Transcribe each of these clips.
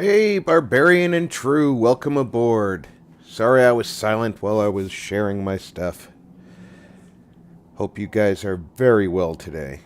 Hey, Barbarian and True, welcome aboard. Sorry I was silent while I was sharing my stuff. Hope you guys are very well today.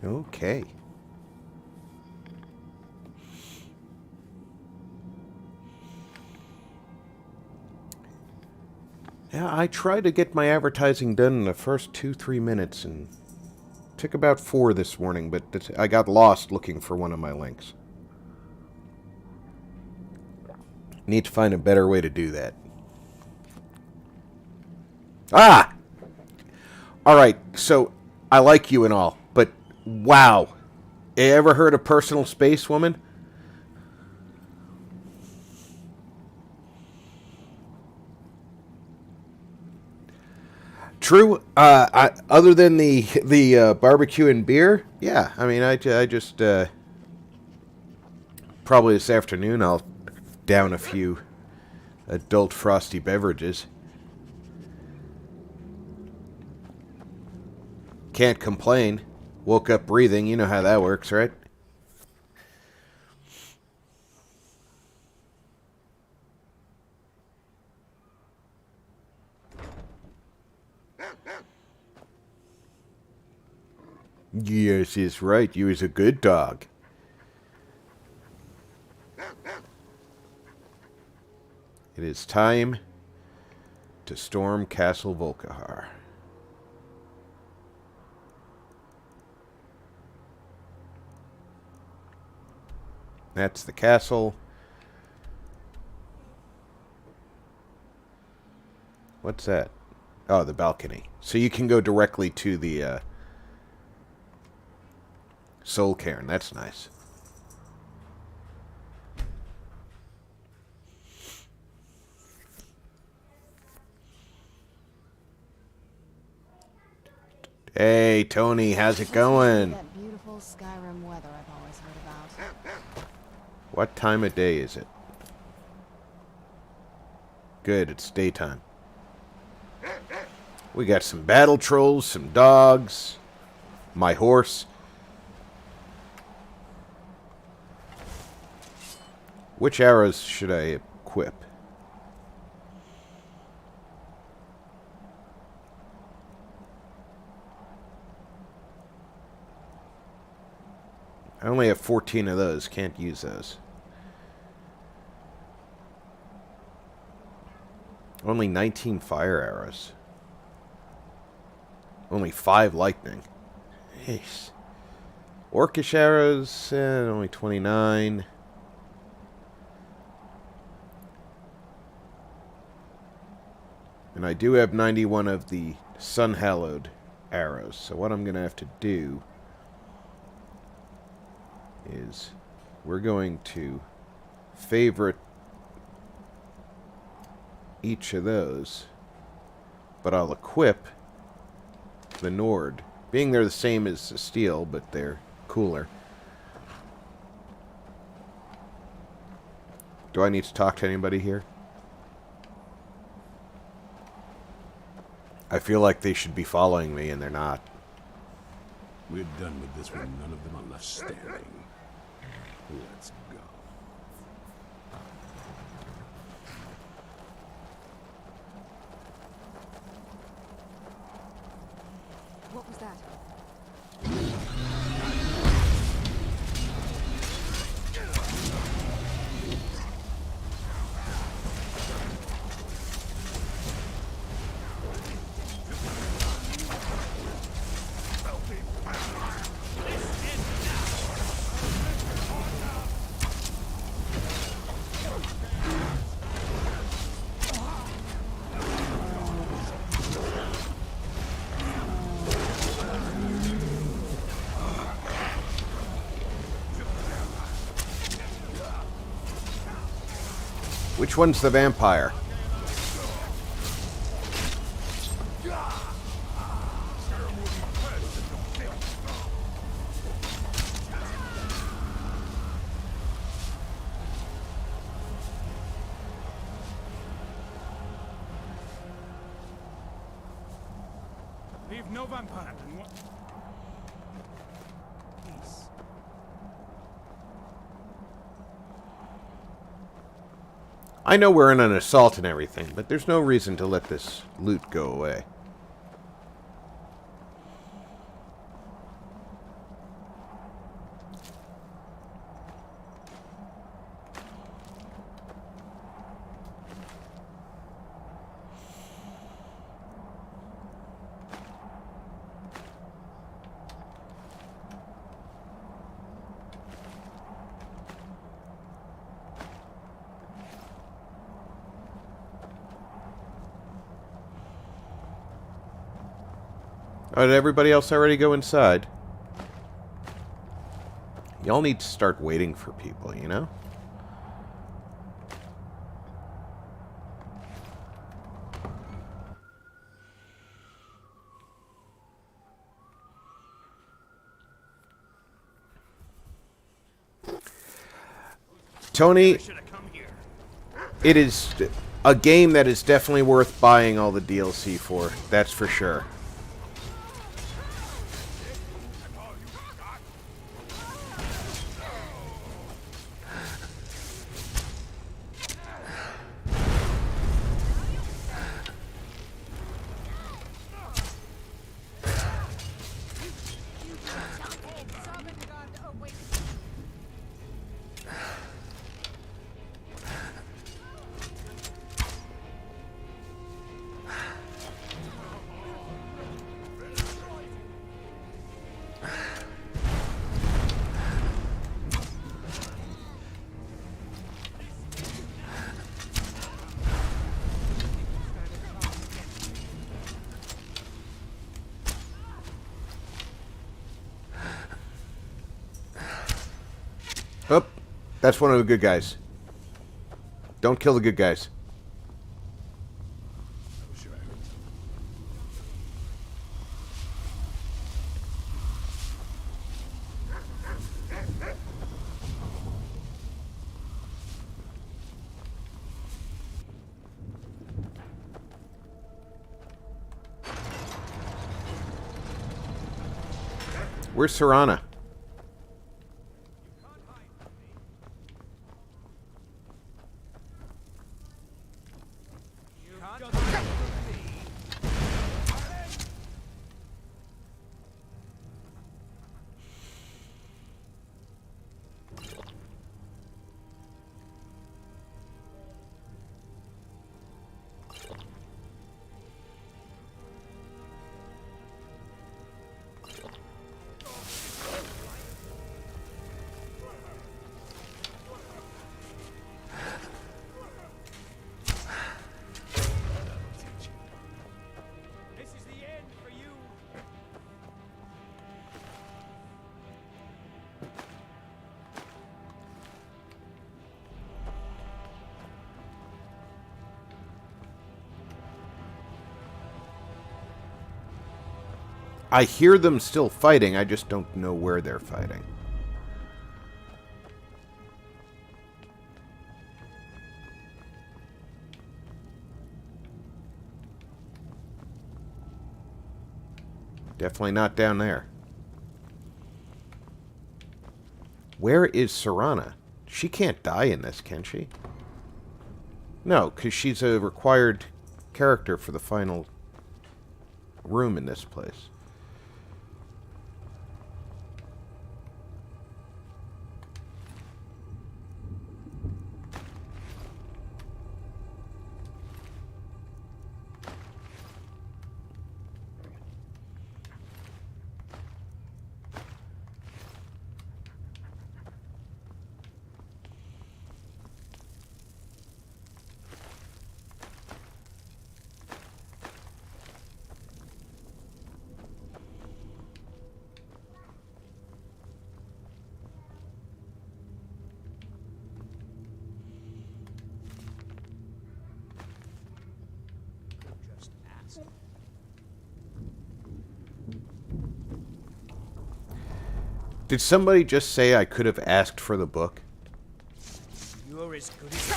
Okay. Yeah, I tried to get my advertising done in the first 2-3 minutes and took about 4 this morning, but I got lost looking for one of my links. Need to find a better way to do that. Ah! Alright, so I like you and all, but wow. You ever heard of Personal Space Woman? True. Other than the barbecue and beer, yeah. I mean, I just probably this afternoon I'll down a few adult frosty beverages. Can't complain. Woke up breathing. You know how that works, right? Yes, he's right. You is a good dog. It is time to storm Castle Volkihar. That's the castle. What's that? Oh, the balcony. So you can go directly to the Soul Cairn. That's nice. Hey, Tony, how's it going? That beautiful Skyrim weather I've always heard about. What time of day is it? Good, it's daytime. We got some battle trolls, some dogs, my horse. Which arrows should I equip? I only have 14 of those. Can't use those. Only 19 fire arrows. Only 5 lightning. Jeez. Orcish arrows, only 29. And I do have 91 of the sun-hallowed arrows. So what I'm going to have to do is we're going to favorite each of those, but I'll equip the Nord, being they're the same as the steel, but they're cooler. Do I need to talk to anybody here? I feel like they should be following me, and they're not. We're done with this one. None of them are left standing. Let's go. What was that? Which one's the vampire? Leave no vampire and what? Peace. I know we're in an assault and everything, but there's no reason to let this loot go away. Oh, did everybody else already go inside? Y'all need to start waiting for people, you know? Tony, it is a game that is definitely worth buying all the DLC for. That's for sure. Oh, that's one of the good guys. Don't kill the good guys. Where's Serana? I hear them still fighting, I just don't know where they're fighting. Definitely not down there. Where is Serana? She can't die in this, can she? No, because she's a required character for the final room in this place. Did somebody just say I could have asked for the book? You're as good as dead.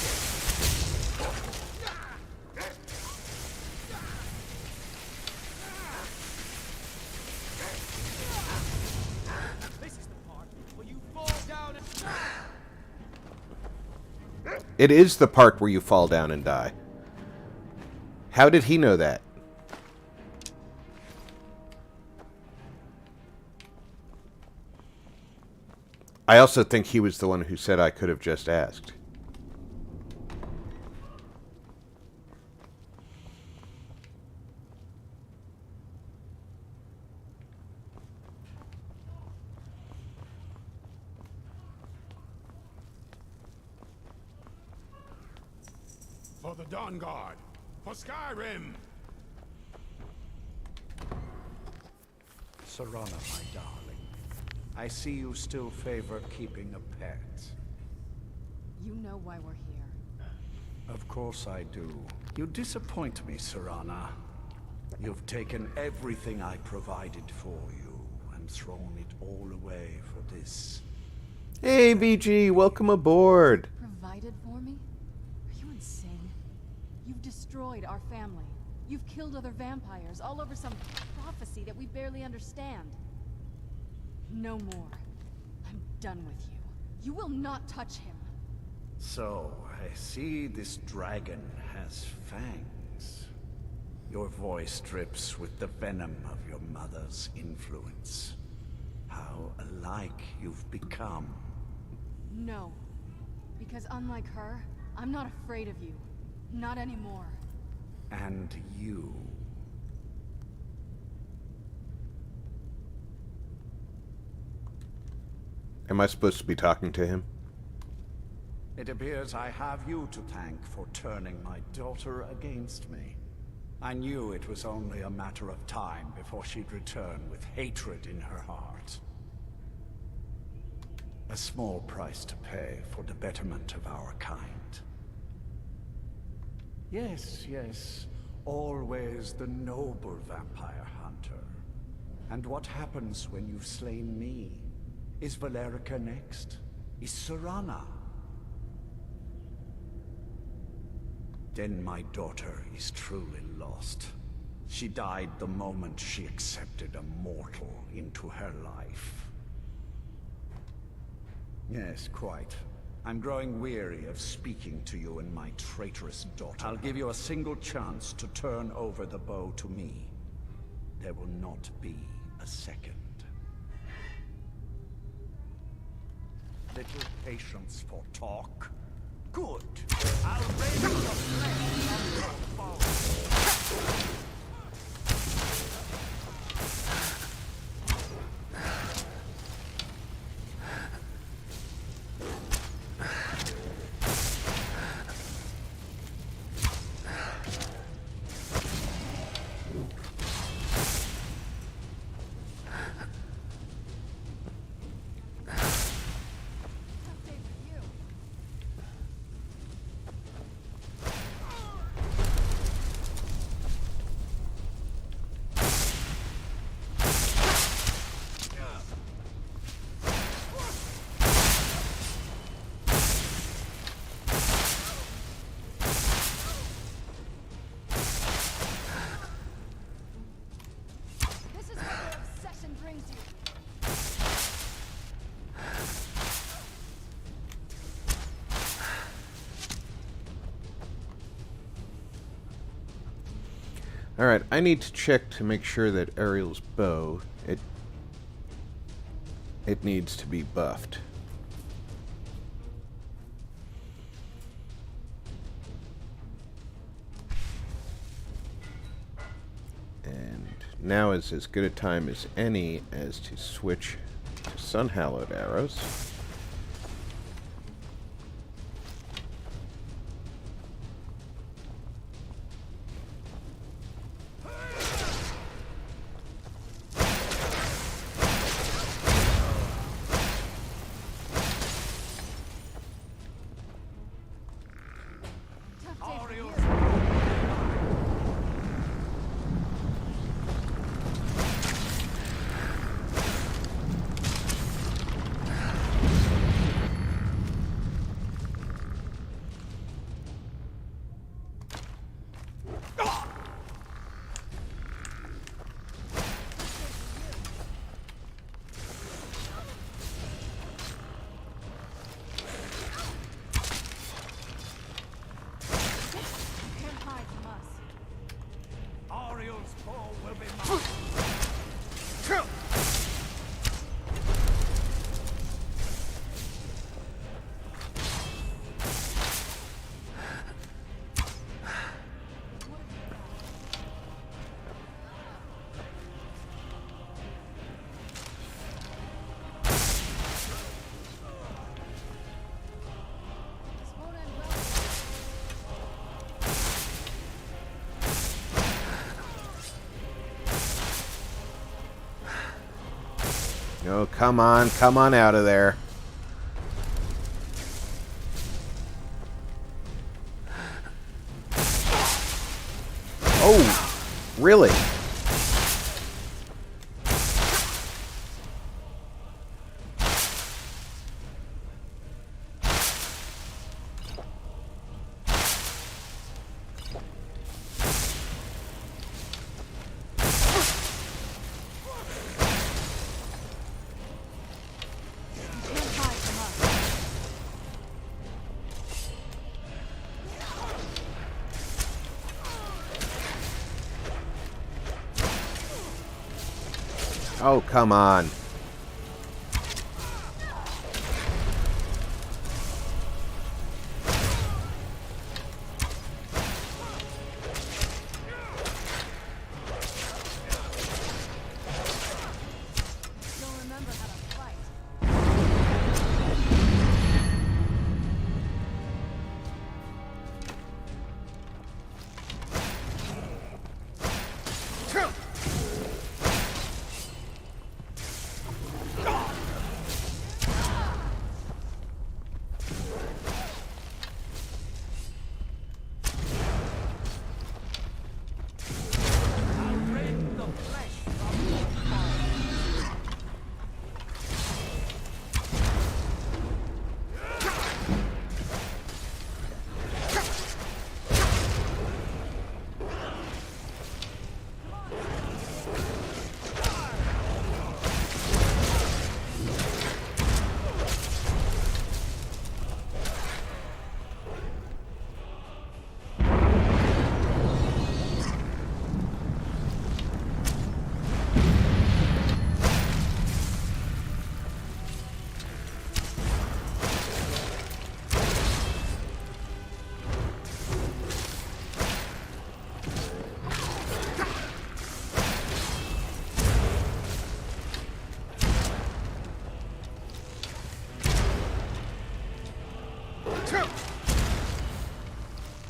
This is the part where you fall down and... It is the part where you fall down and die. How did he know that? I also think he was the one who said I could have just asked. For the Dawn Guard! For Skyrim! Serana, my darling. I see you still favor keeping a pet. You know why we're here. Of course I do. You disappoint me, Serana. You've taken everything I provided for you and thrown it all away for this. Hey, BG, welcome aboard. Provided for me? Are you insane? You've destroyed our family. You've killed other vampires all over some prophecy that we barely understand. No more. I'm done with you. You will not touch him. So, I see this dragon has fangs. Your voice drips with the venom of your mother's influence. How alike you've become. No. Because unlike her, I'm not afraid of you. Not anymore. And you. Am I supposed to be talking to him? It appears I have you to thank for turning my daughter against me. I knew it was only a matter of time before she'd return with hatred in her heart. A small price to pay for the betterment of our kind. Yes, yes, always the noble vampire hunter. And what happens when you've slain me? Is Valerica next? Is Serana? Then my daughter is truly lost. She died the moment she accepted a mortal into her life. Yes, quite. I'm growing weary of speaking to you and my traitorous daughter. I'll give you a single chance to turn over the bow to me. There will not be a second. Little patience for talk. Good. I'll raise the flesh on your bones. Alright, I need to check to make sure that Ariel's bow, it needs to be buffed. And now is as good a time as any as to switch to Sunhallowed arrows. Oh, come on out of there. Oh, really? Can't hide from us. Oh, come on. Don't remember how to fight. Rend the flesh from your bone.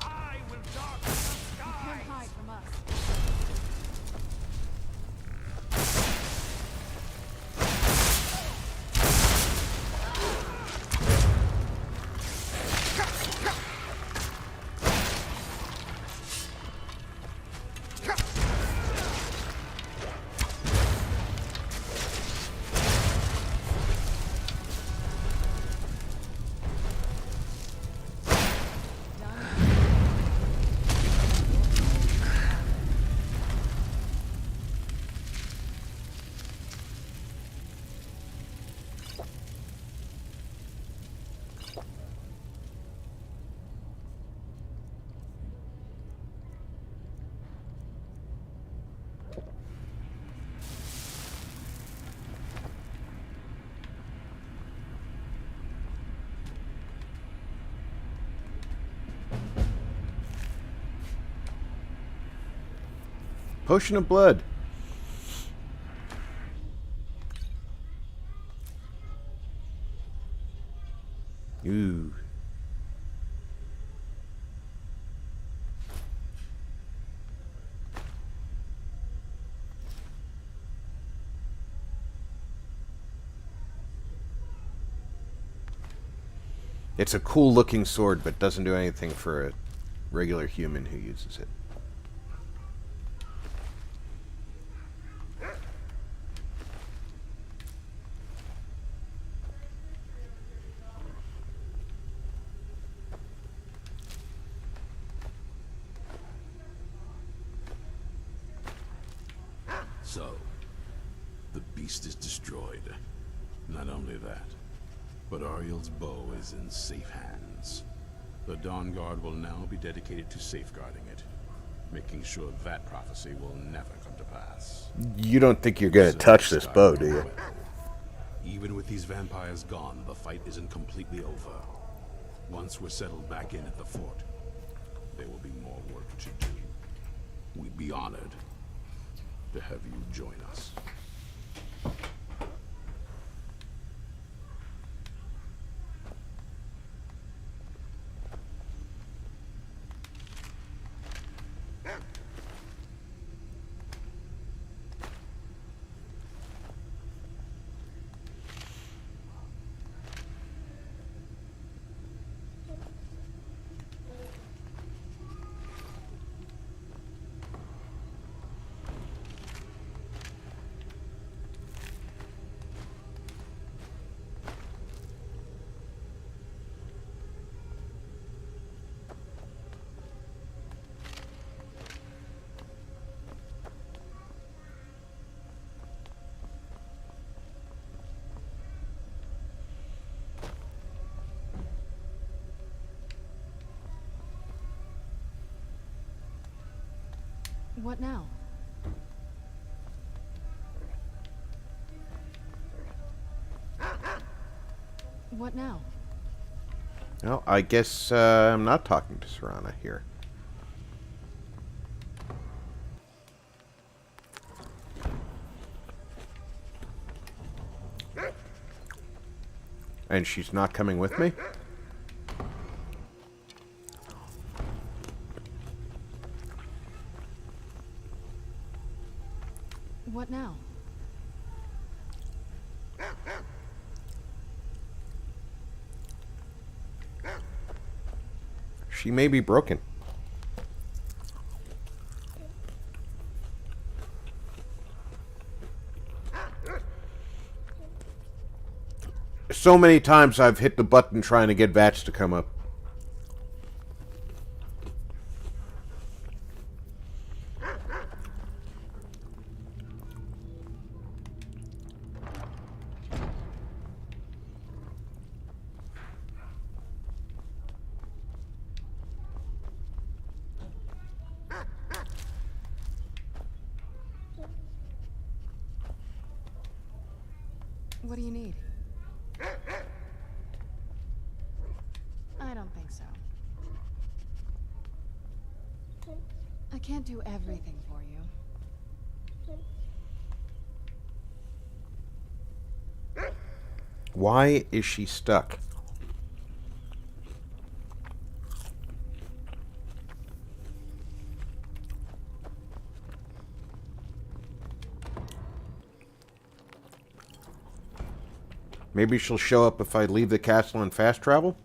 I will darken the You can't skies. hide from us. Done. Potion of blood. Ooh. It's a cool looking sword, but doesn't do anything for a regular human who uses it. So, the beast is destroyed. Not only that, but Ariel's bow is in safe hands. The Dawn Guard will now be dedicated to safeguarding it, making sure that prophecy will never come to pass. You don't think you're gonna So touch this Skyrim bow, do you? will. Even with these vampires gone, the fight isn't completely over. Once we're settled back in at the fort, there will be more work to do. We'd be honored to have you join us. What now? What now? Well, I guess I'm not talking to Serana here. And she's not coming with me? What now? She may be broken. So many times I've hit the button trying to get Vats to come up. What do you need? I don't think so. I can't do everything for you. Why is she stuck? Maybe she'll show up if I leave the castle and fast travel?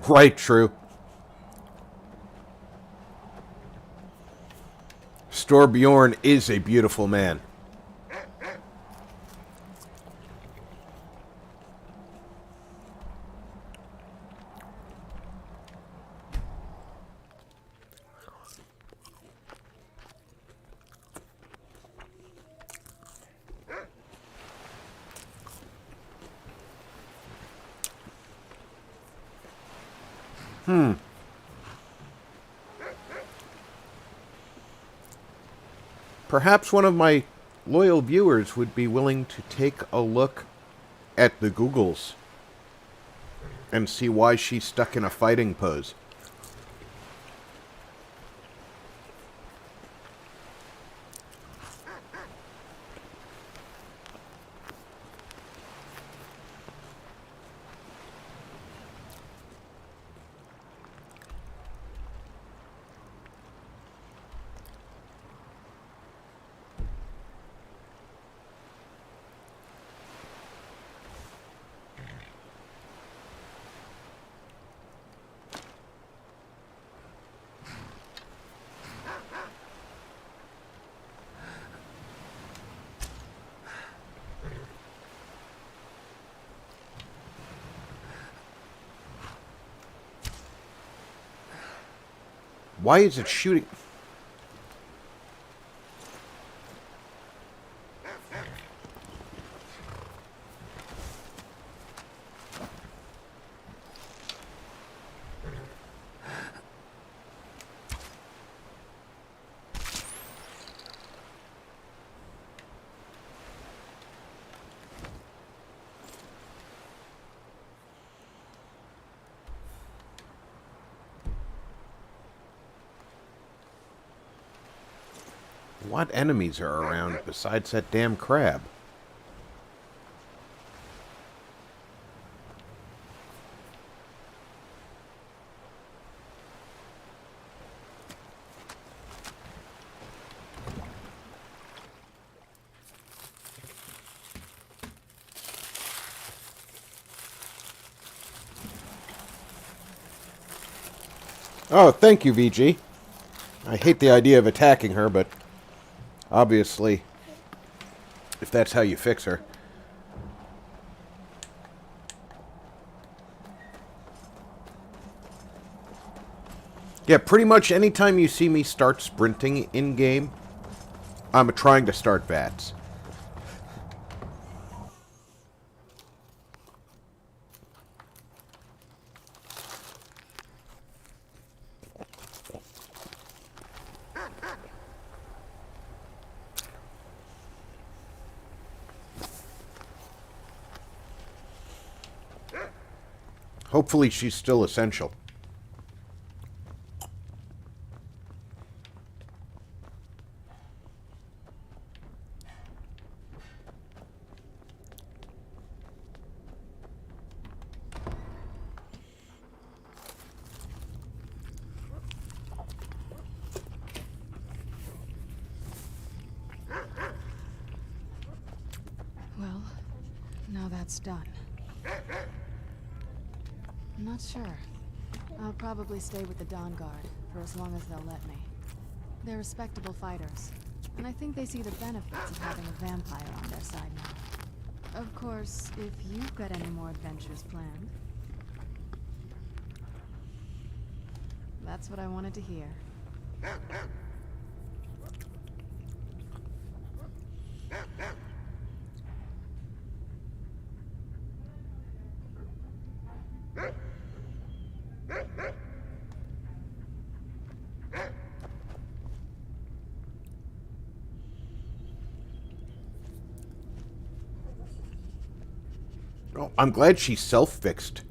Right, true. Stor Bjorn is a beautiful man. Perhaps one of my loyal viewers would be willing to take a look at the Googles and see why she's stuck in a fighting pose. Why is it shooting? What enemies are around besides that damn crab? Oh, thank you, VG. I hate the idea of attacking her, but obviously If that's how you fix her. Yeah, pretty much anytime you see me start sprinting in-game, I'm trying to start VATS. Hopefully she's still essential. Well, now that's done. I'm not sure. I'll probably stay with the Dawn Guard for as long as they'll let me. They're respectable fighters, and I think they see the benefits of having a vampire on their side now. Of course, if you've got any more adventures planned. That's what I wanted to hear. Oh, I'm glad she self-fixed.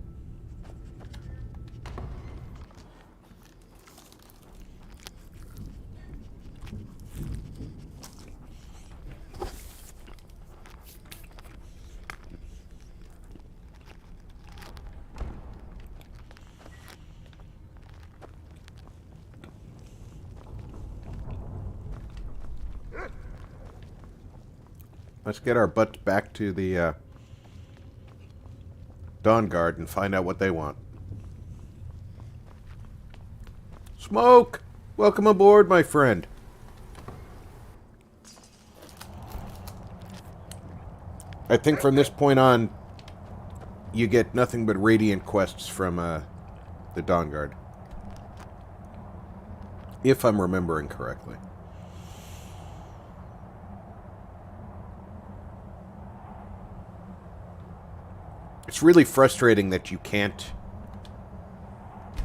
Let's get our butts back to the Dawn Guard and find out what they want. Smoke! Welcome aboard, my friend. I think from this point on, you get nothing but Radiant quests from the Dawn Guard. If I'm remembering correctly. It's really frustrating that you can't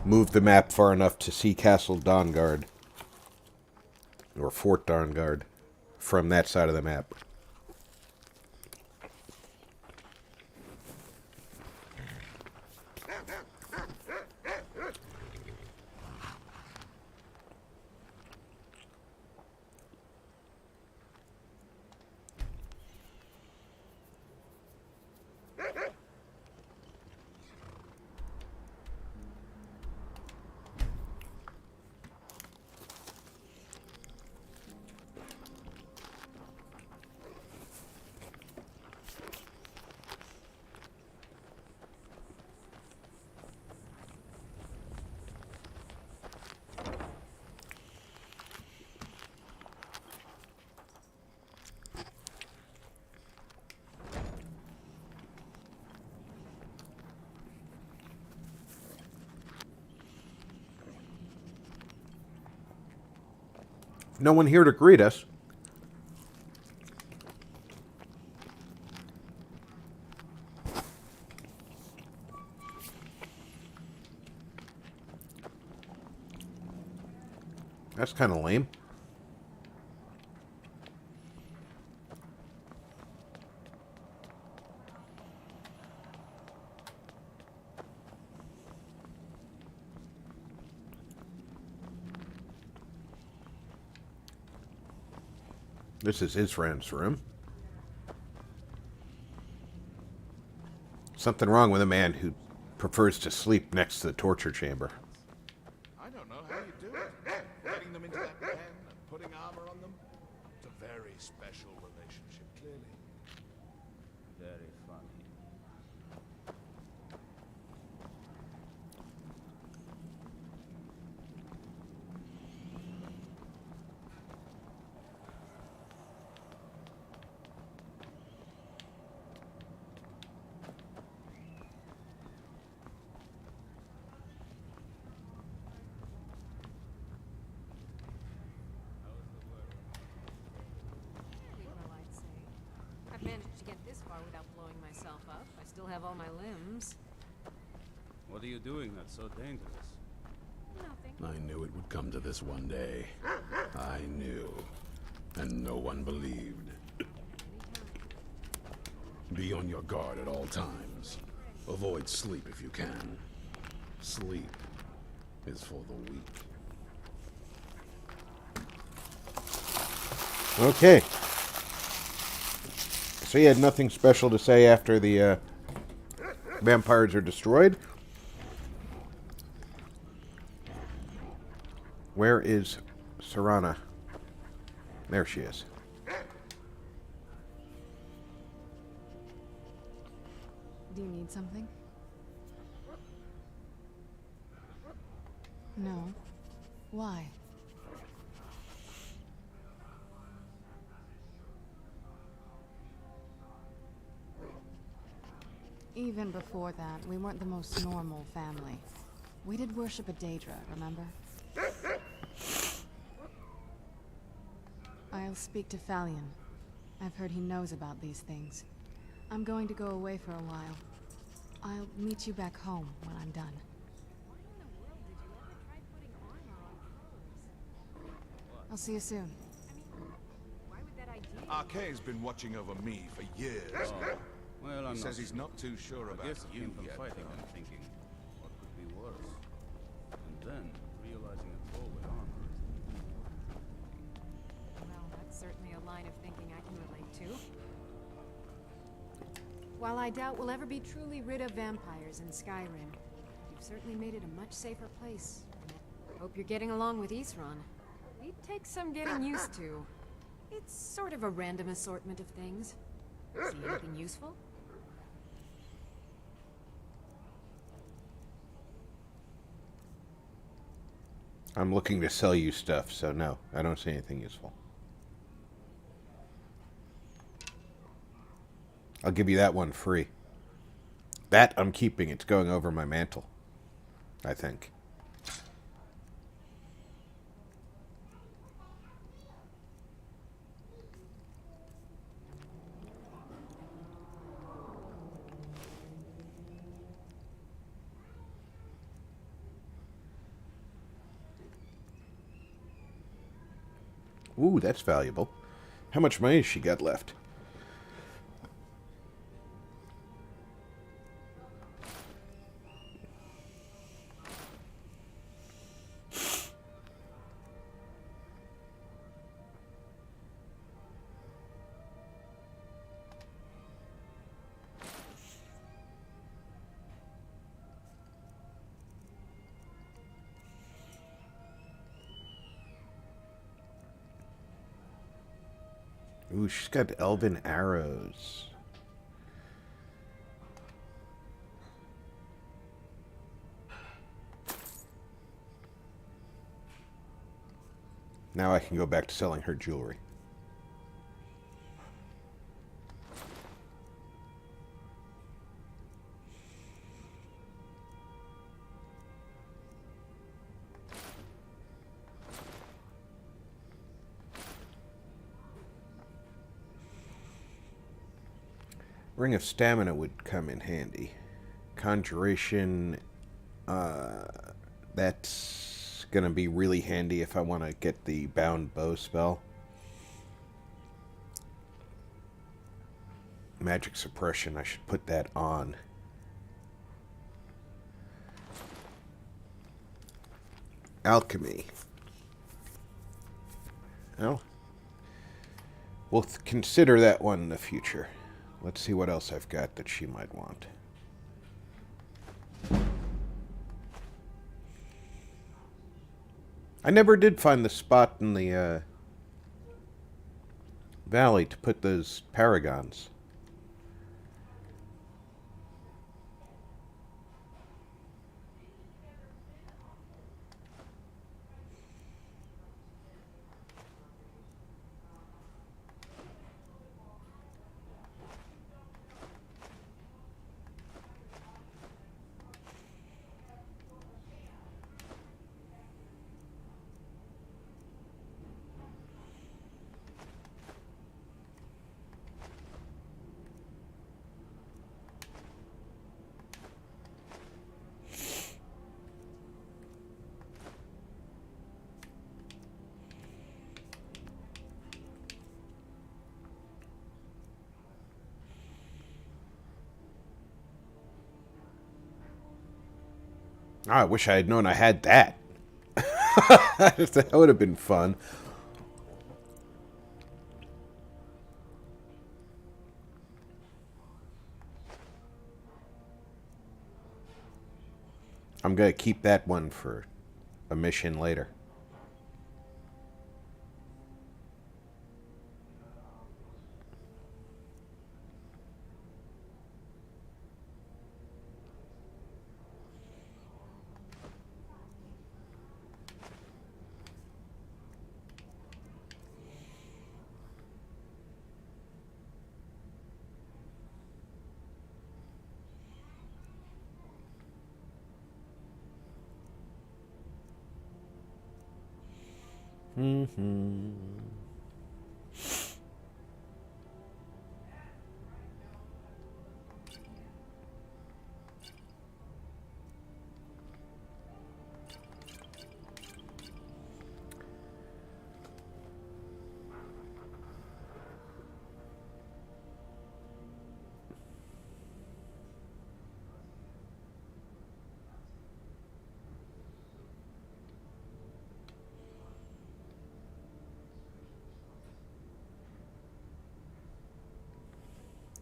move the map far enough to see Castle Dawn Guard. Or Fort Dawn Guard from that side of the map. No one here to greet us. That's kind of lame. This is Isran's room. Something wrong with a man who prefers to sleep next to the torture chamber. I don't know how you do it. Getting them into that pen and putting armor on them. It's a very special relationship, clearly. Very funny. yourself up. I still have all my limbs. What are you doing that's so dangerous? Nothing. I knew it would come to this one day. I knew. And no one believed. Be on your guard at all times. Avoid sleep if you can. Sleep is for the weak. Okay. So you had nothing special to say after the vampires are destroyed? Where is Serana? There she is. Do you need something? No. Why? Even before that, we weren't the most normal family. We did worship a Daedra, remember? I'll speak to Falion. I've heard he knows about these things. I'm going to go away for a while. I'll meet you back home when I'm done. Why in the world did you ever try putting armor on clothes? I'll see you soon. I mean, why would that idea? Arkay's been watching over me for years. Well, I'm He not says he's not too sure I about guess I you came from yet. fighting and thinking, what could be worse? And then, realizing a troll with armor is Well, that's certainly a line of thinking I can relate to. While I doubt we'll ever be truly rid of vampires in Skyrim, you've certainly made it a much safer place. Hope you're getting along with Isran. It takes some getting used to. It's sort of a random assortment of things. See anything useful? I'm looking to sell you stuff, so no, I don't see anything useful. I'll give you that one free. That I'm keeping. It's going over my mantle, I think. Ooh, that's valuable. How much money has she got left? Ooh, she's got elven arrows. Now I can go back to selling her jewelry. Ring of Stamina would come in handy. Conjuration, that's gonna be really handy if I want to get the bound bow spell. Magic suppression, I should put that on. Alchemy. Well, we'll consider that one in the future. Let's see what else I've got that she might want. I never did find the spot in the valley to put those paragons. I wish I had known I had that. That would have been fun. I'm going to keep that one for a mission later.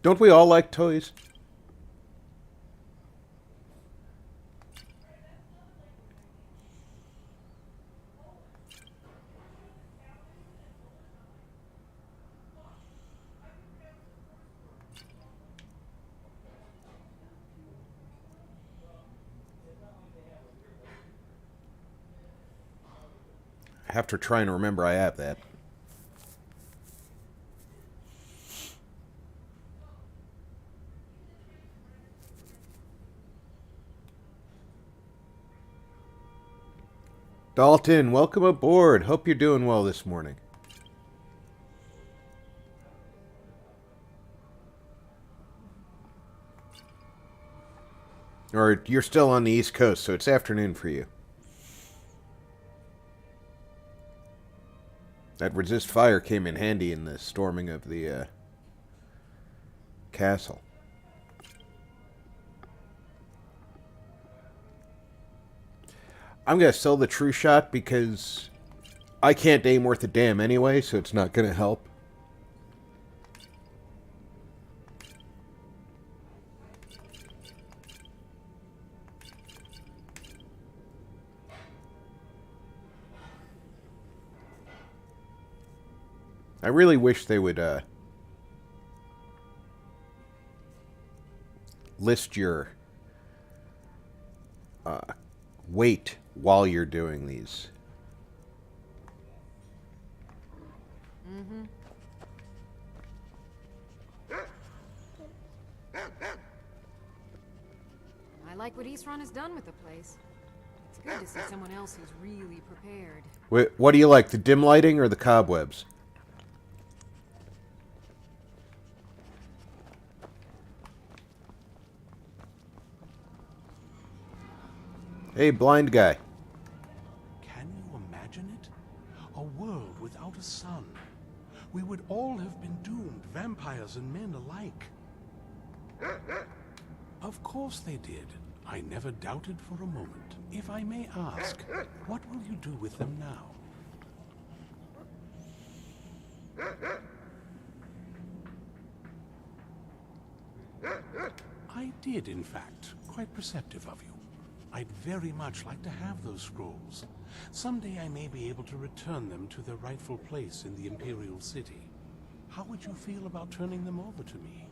Don't we all like toys? I have to try and remember I have that. Dalton, welcome aboard. Hope you're doing well this morning. Or you're still on the East Coast, so it's afternoon for you. That resist fire came in handy in the storming of the castle. I'm going to sell the true shot because I can't aim worth a damn anyway, so it's not going to help. I really wish they would list your weight while you're doing these. I like what Eastron has done with the place. It's good to see someone else who's really prepared. Wait, what do you like, the dim lighting or the cobwebs? Hey, blind guy. Can you imagine it? A world without a sun. We would all have been doomed, vampires and men alike. Of course they did. I never doubted for a moment. If I may ask, what will you do with them now? I did, in fact. Quite perceptive of you. I'd very much like to have those scrolls. Someday I may be able to return them to their rightful place in the Imperial City. How would you feel about turning them over to me?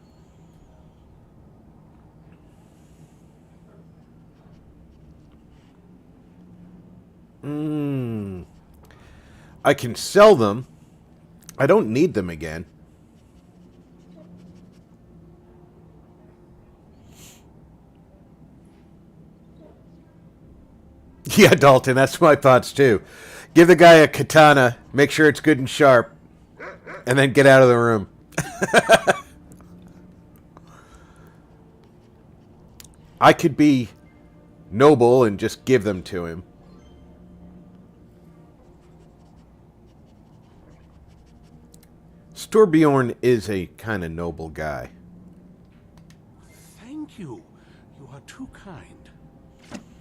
I can sell them. I don't need them again. Yeah, Dalton, that's my thoughts too. Give the guy a katana, make sure it's good and sharp, and then get out of the room. I could be noble and just give them to him. Stor Bjorn is a kind of noble guy. Thank you. You are too kind.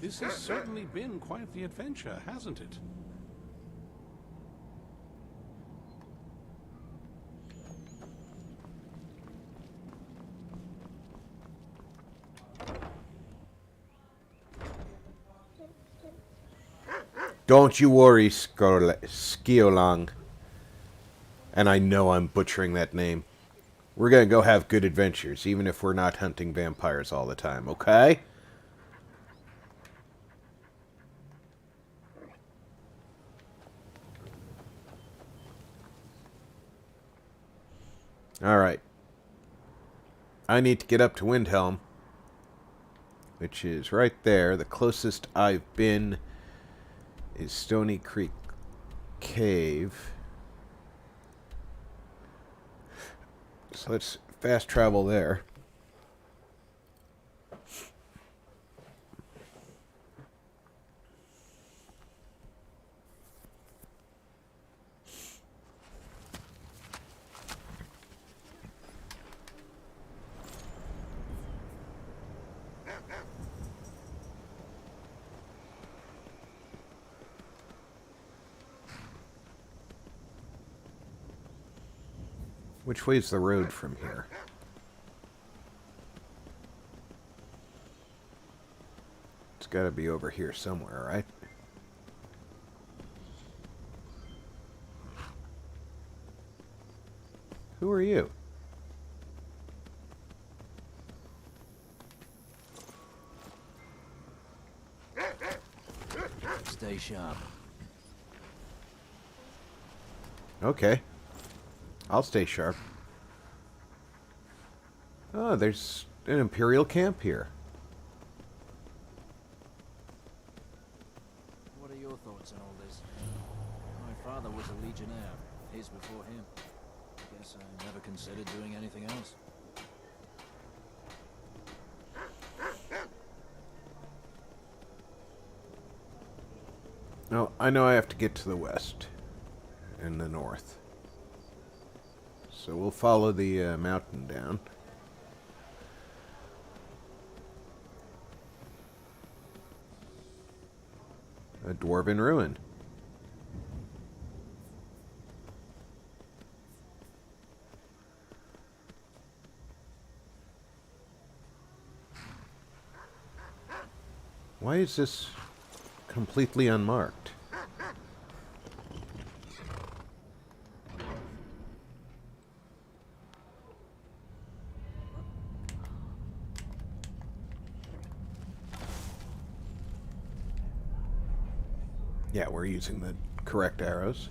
This has certainly been quite the adventure, hasn't it? Don't you worry, Skiolong. And I know I'm butchering that name. We're gonna go have good adventures, even if we're not hunting vampires all the time, okay? Alright. I need to get up to Windhelm, which is right there. The closest I've been is Stony Creek Cave. So let's fast travel there. Which way's the road from here? It's got to be over here somewhere, right? Who are you? Stay sharp. Okay. I'll stay sharp. Oh, there's an Imperial camp here. What are your thoughts on all this? My father was a legionnaire. His before him. I guess I never considered doing anything else. No, I know I have to get to the west and the north. So we'll follow the mountain down. A dwarven ruin. Why is this completely unmarked? Yeah, we're using the correct arrows.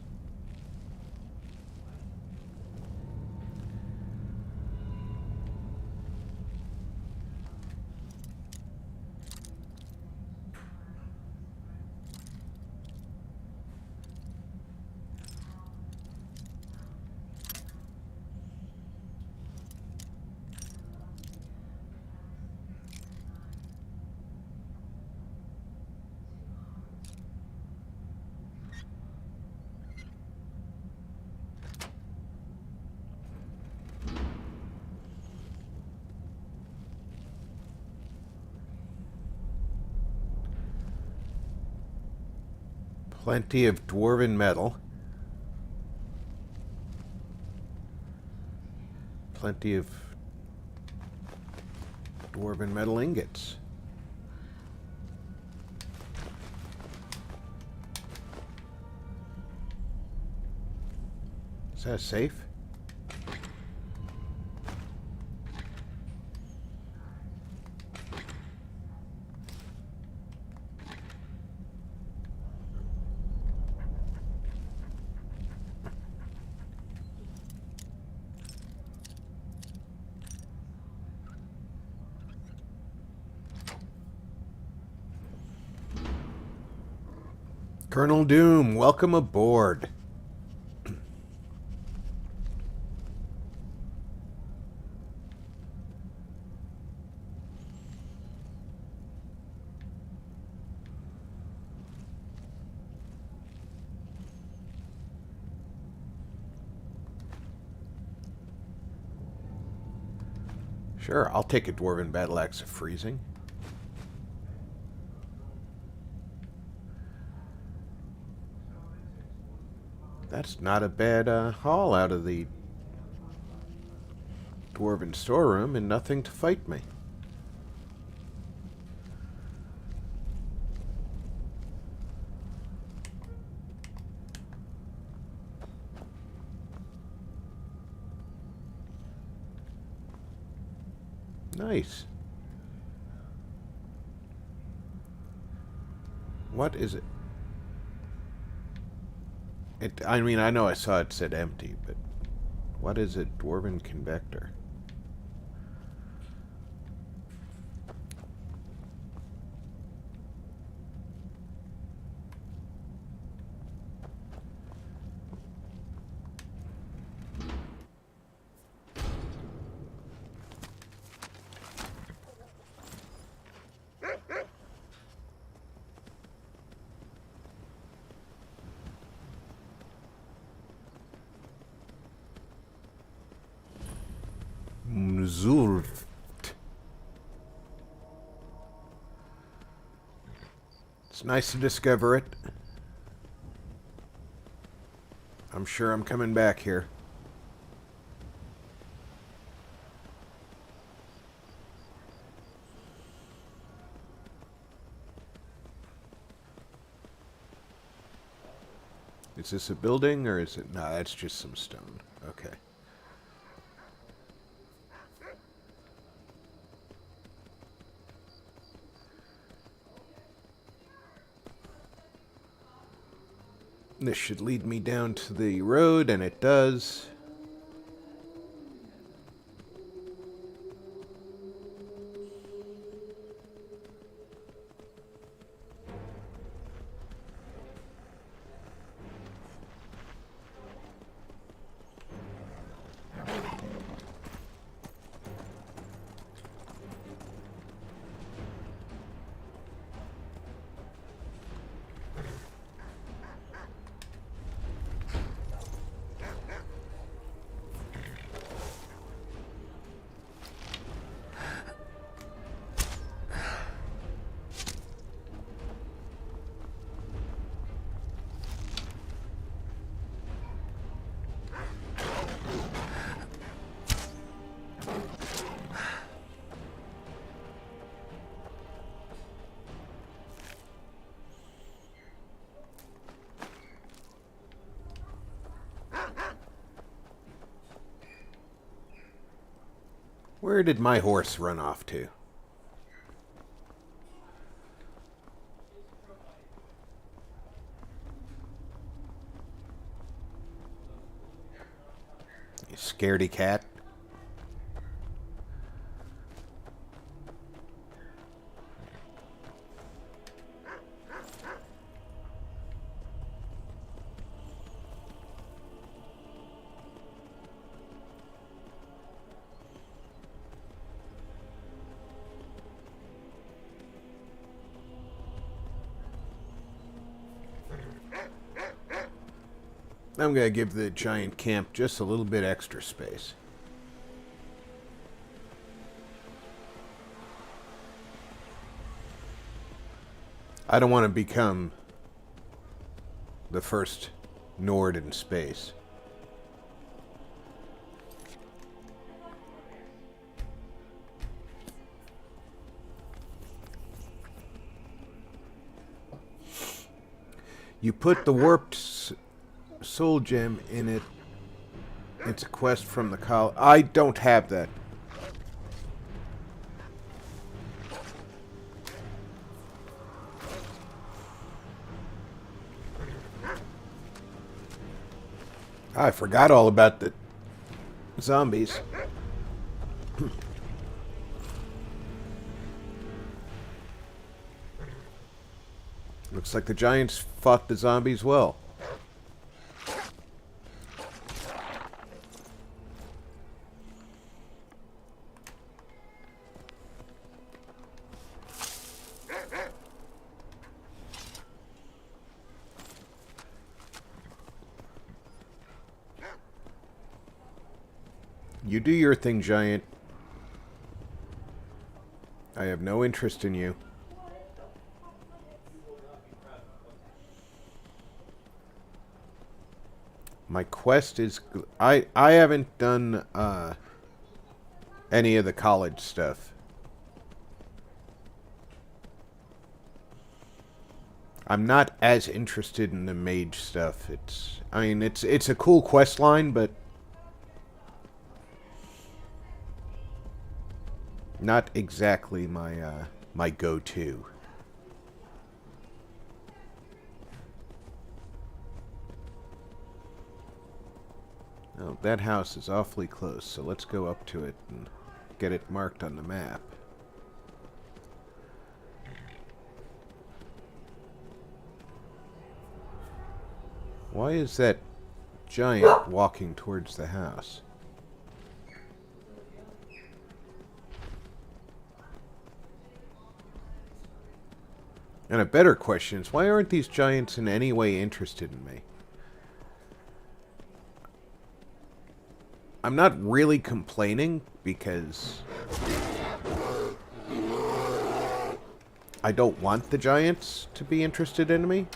Plenty of dwarven metal. Plenty of dwarven metal ingots. Is that safe? Colonel Doom, welcome aboard. Sure, I'll take a dwarven battle axe of freezing. That's not a bad haul out of the dwarven storeroom, and nothing to fight me. Nice. What is it? I mean, I know I saw it said empty, but what is it? Dwarven convector. Zult. It's nice to discover it. I'm sure I'm coming back here. Is this a building or is it? No, that's just some stone. Okay. This should lead me down to the road, and it does. Where did my horse run off to? You scaredy cat. I'm going to give the giant camp just a little bit extra space. I don't want to become the first Nord in space. You put the warped soul gem in it. It's a quest from the col. I don't have that. I forgot all about the zombies. Looks like the giants fought the zombies well. You do your thing, giant. I have no interest in you. My quest is... I haven't done any of the college stuff. I'm not as interested in the mage stuff. I mean, it's a cool quest line, but not exactly my my go-to. Oh, that house is awfully close, so let's go up to it and get it marked on the map. Why is that giant walking towards the house? And a better question is, why aren't these giants in any way interested in me? I'm not really complaining because I don't want the giants to be interested in me.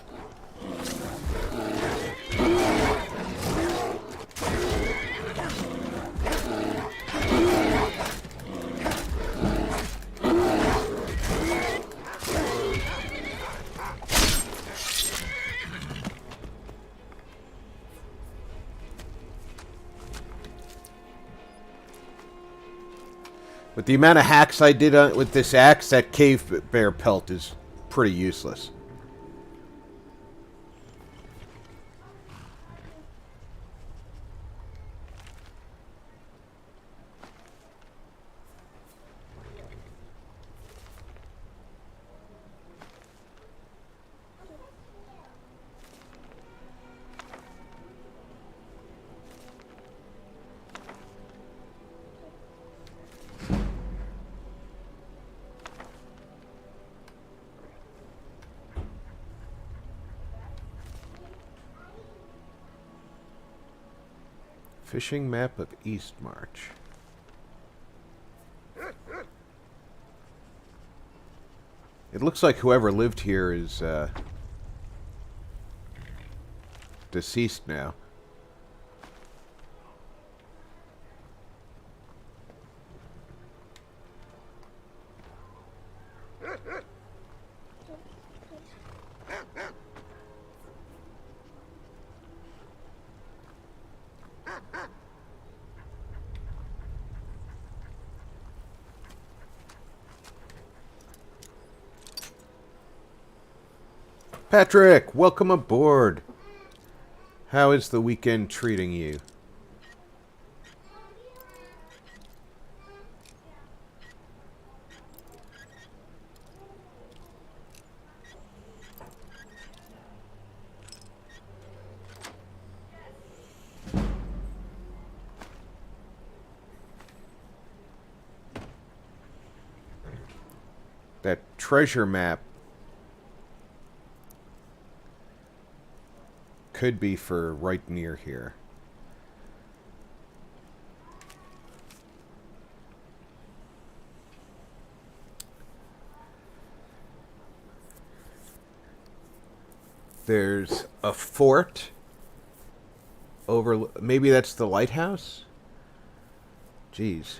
With the amount of hacks I did with this axe, that cave bear pelt is pretty useless. Fishing map of East March. It looks like whoever lived here is deceased now. Patrick, welcome aboard. How is the weekend treating you? That treasure map could be for right near here. There's a fort over... Maybe that's the lighthouse? Jeez.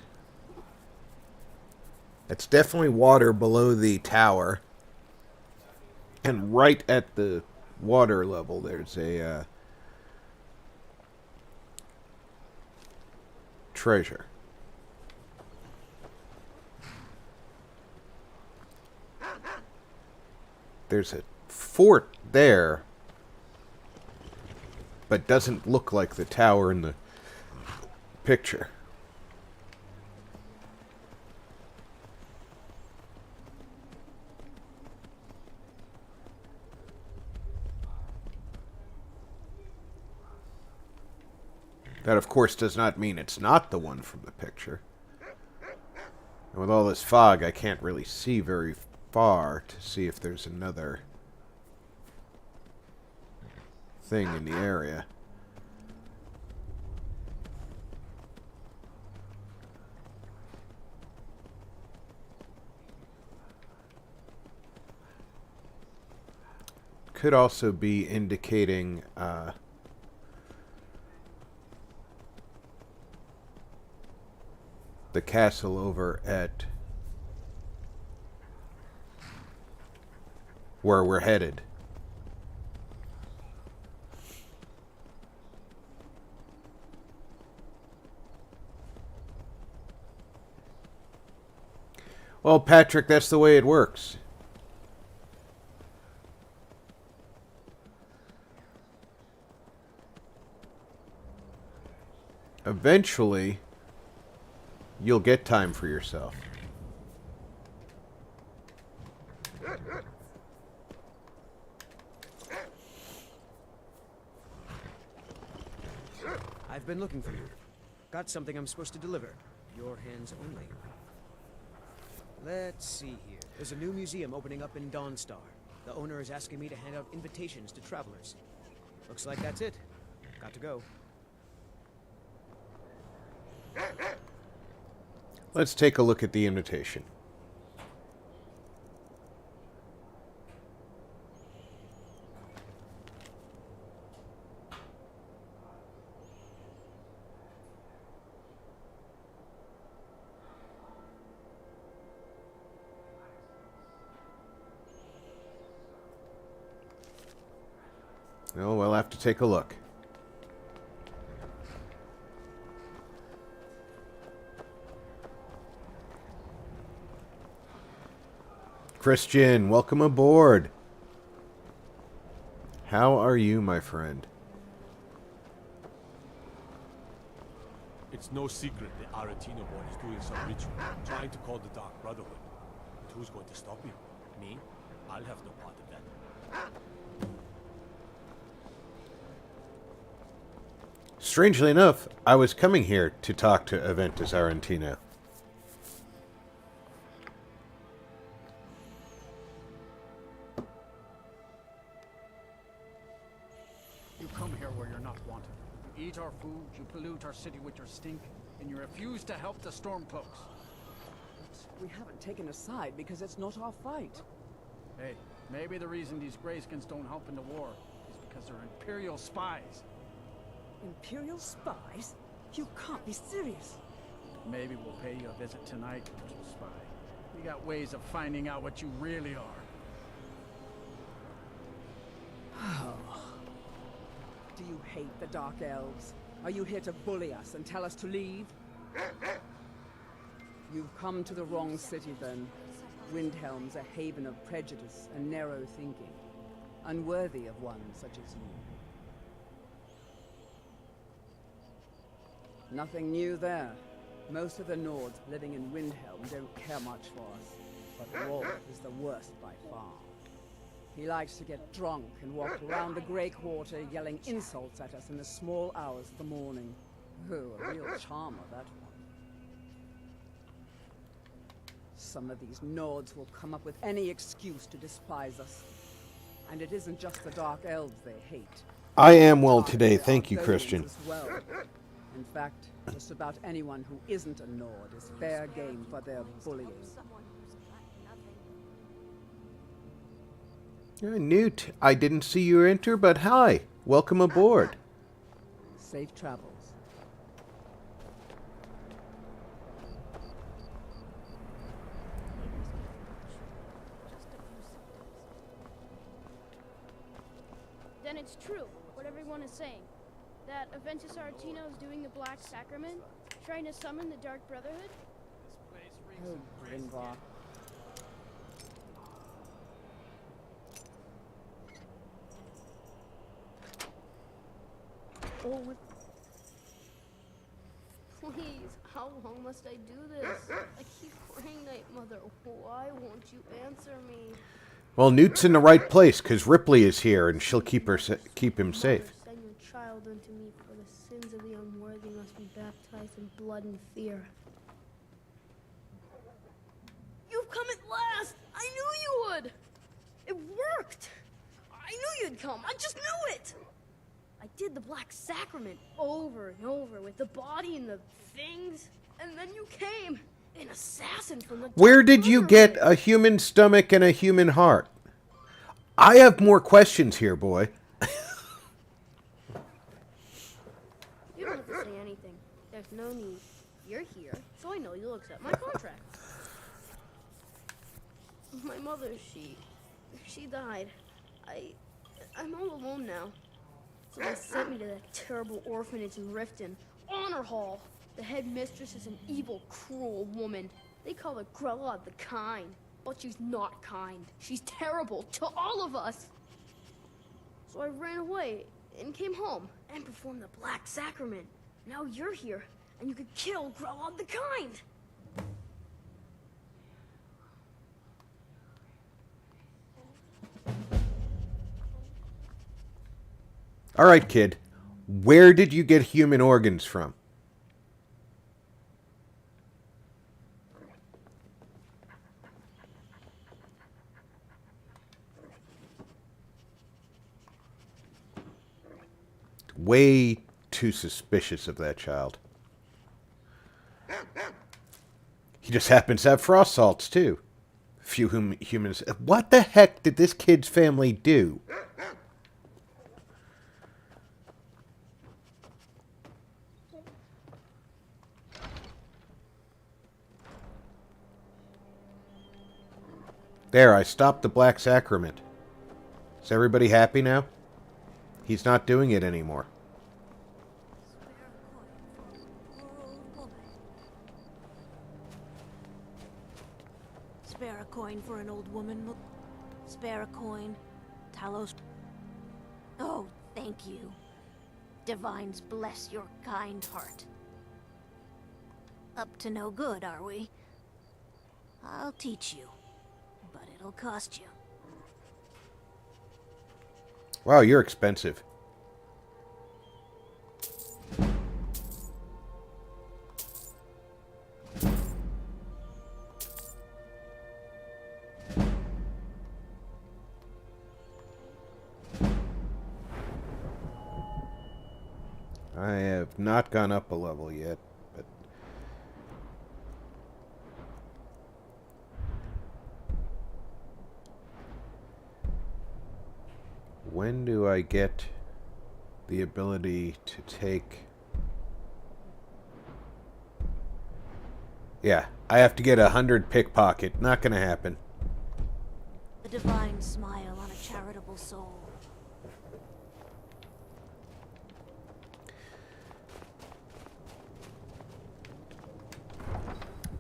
It's definitely water below the tower. And right at the water level, there's a treasure. There's a fort there, but doesn't look like the tower in the picture. That, of course, does not mean it's not the one from the picture. And with all this fog, I can't really see very far to see if there's another thing in the area. Could also be indicating... the castle over at where we're headed. Well, Patrick, that's the way it works. Eventually, you'll get time for yourself. I've been looking for you. Got something I'm supposed to deliver. Your hands only. Let's see here. There's a new museum opening up in Dawnstar. The owner is asking me to hand out invitations to travelers. Looks like that's it. Got to go. Let's take a look at the invitation. Well, we'll have to take a look. Christian, welcome aboard. How are you, my friend? It's no secret the Aretino boy is doing some ritual, trying to call the Dark Brotherhood. But who's going to stop him? Me? I'll have no part of that. Strangely enough, I was coming here to talk to Aventus Aretino. You come here where you're not wanted. You eat our food, you pollute our city with your stink, and you refuse to help the Stormcloaks. We haven't taken a side because it's not our fight. Hey, maybe the reason these Greyskins don't help in the war is because they're Imperial spies. Imperial spies? You can't be serious. Maybe we'll pay you a visit tonight, little spy. We got ways of finding out what you really are. Do you hate the Dark Elves? Are you here to bully us and tell us to leave? You've come to the wrong city, then. Windhelm's a haven of prejudice and narrow thinking, unworthy of one such as you. Nothing new there. Most of the Nords living in Windhelm don't care much for us, but Rolf is the worst by far. He likes to get drunk and walk around the Grey Quarter yelling insults at us in the small hours of the morning. Oh, a real charmer, that one. Some of these Nords will come up with any excuse to despise us. And it isn't just the Dark Elves they hate. I am well today, thank you, Christian. Well. In fact, just about anyone who isn't a Nord is fair game for their bullying. Newt, I didn't see you enter, but hi. Welcome aboard. Safe travels. Then it's true, what everyone is saying. That Aventus Aretino is doing the Black Sacrament, trying to summon the Dark Brotherhood? Oh, Grinvar. Oh, please, how long must I do this? I keep praying, Night Mother. Why won't you answer me? Well, Newt's in the right place, because Ripley is here, and she'll keep him safe. Send your child unto me, for the sins of the unworthy must be baptized in blood and fear. You've come at last! I knew you would! It worked! I knew you'd come! I just knew it! I did the Black Sacrament over and over with the body and the things, and then you came! An assassin from the Where did you get a human stomach and a human heart? I have more questions here, boy. You don't have to say anything. There's no need. You're here, so I know you'll accept my contract. My mother, she died. I'm all alone now. So they sent me to that terrible orphanage in Riften. Honor Hall. The headmistress is an evil, cruel woman. They call her Grella the Kind. But she's not kind. She's terrible to all of us. So I ran away and came home and performed the Black Sacrament. Now you're here, and you could kill Grella the Kind. All right, kid. Where did you get human organs from? Way too suspicious of that child. He just happens to have frost salts, too. Few humans... What the heck did this kid's family do? There, I stopped the Black Sacrament. Is everybody happy now? He's not doing it anymore. Spare a coin for an old woman. Spare a coin. Talos. Oh, thank you. Divines bless your kind heart. Up to no good, are we? I'll teach you. But it'll cost you. Wow, you're expensive. I have not gone up a level yet, but... When do I get the ability to take... Yeah, I have to get 100 pickpocket. Not gonna happen. The divine smile on a charitable soul.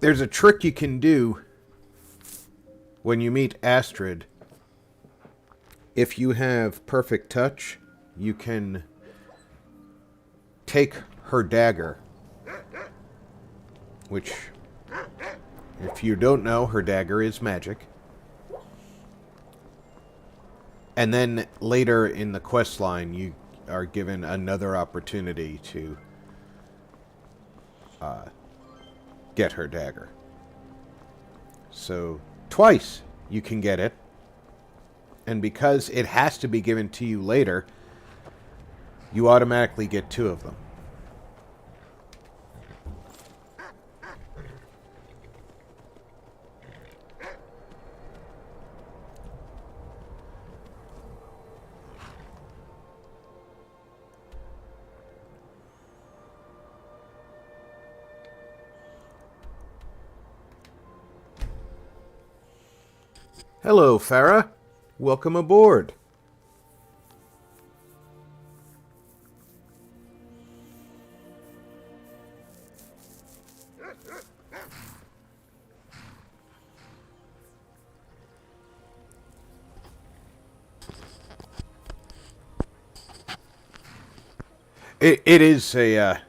There's a trick you can do when you meet Astrid. If you have perfect touch, you can take her dagger. Which, if you don't know, her dagger is magic. And then later in the quest line, you are given another opportunity to get her dagger. So, twice you can get it. And because it has to be given to you later, you automatically get 2 of them. Hello, Farah. Welcome aboard. It is a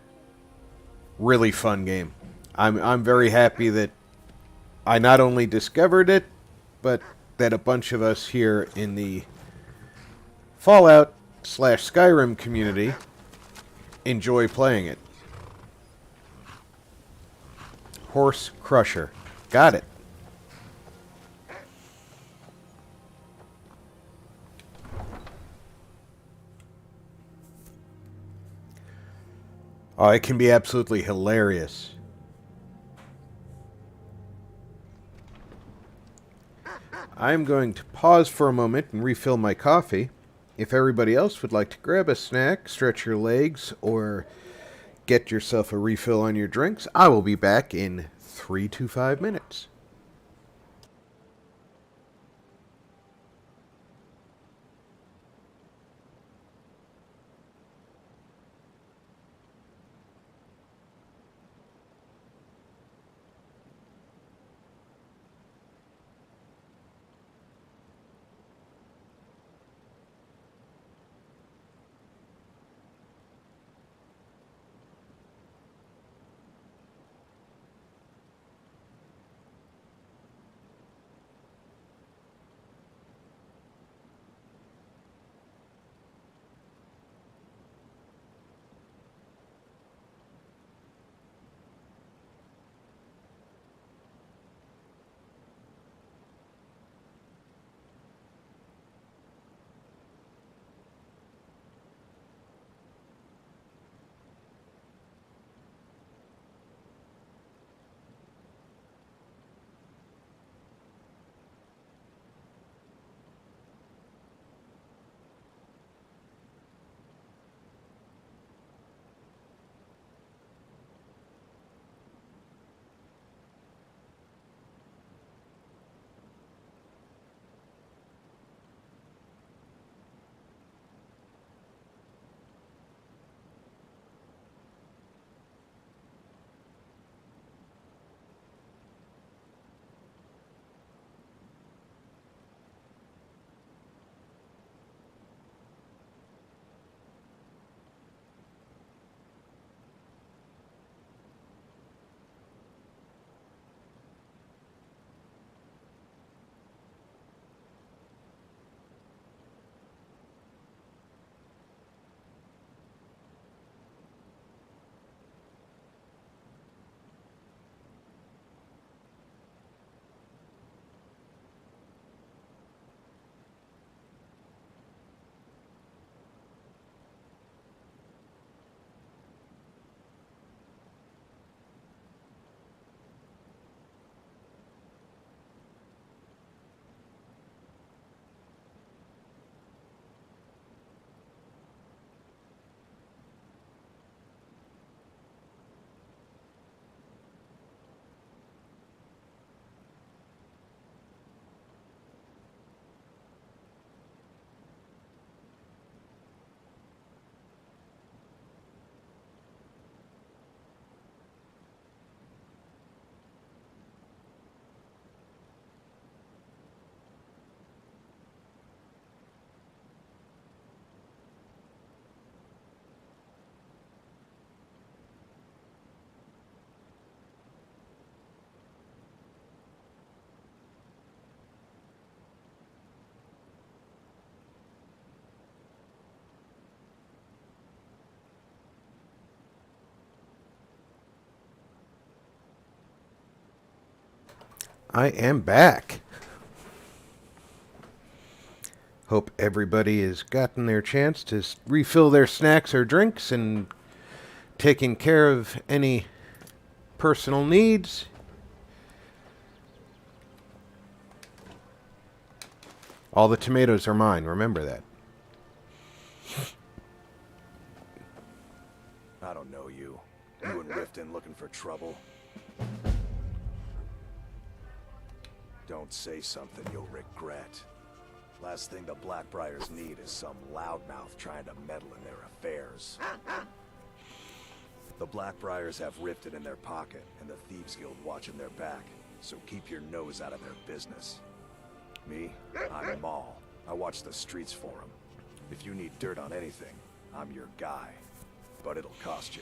really fun game. I'm very happy that I not only discovered it, but that a bunch of us here in the Fallout/Skyrim community enjoy playing it. Horse Crusher. Got it. Oh, it can be absolutely hilarious. I'm going to pause for a moment and refill my coffee. If everybody else would like to grab a snack, stretch your legs, or get yourself a refill on your drinks. I will be back in 3 to 5 minutes. I am back. Hope everybody has gotten their chance to refill their snacks or drinks and taken care of any personal needs. All the tomatoes are mine, remember that. I don't know you. You and Riften looking for trouble? Don't say something you'll regret. Last thing the Blackbriars need is some loudmouth trying to meddle in their affairs. The Blackbriars have Riften in their pocket, and the Thieves Guild watching their back, so keep your nose out of their business. Me? I'm Maul. I watch the streets for them. If you need dirt on anything, I'm your guy. But it'll cost you.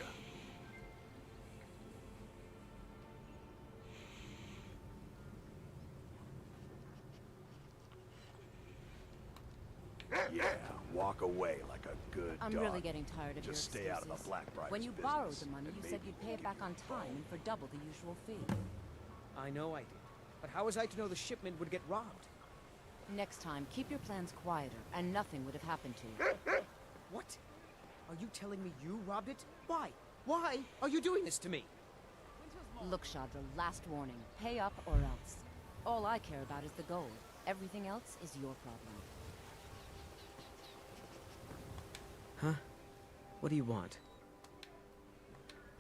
Yeah, walk away like a good I'm dog. really getting tired of Just your stay out of excuses. the Blackbriars When you business, borrowed the money, and you said maybe you'd pay we'll it back give on you time and for double the usual fee. I know I did. But how was I to know the shipment would get robbed? Next time, keep your plans quieter, and nothing would have happened to you. What? Are you telling me you robbed it? Why? Why are you doing this to me? Look, Shadra, last warning. Pay up or else. All I care about is the gold. Everything else is your problem. Huh? What do you want?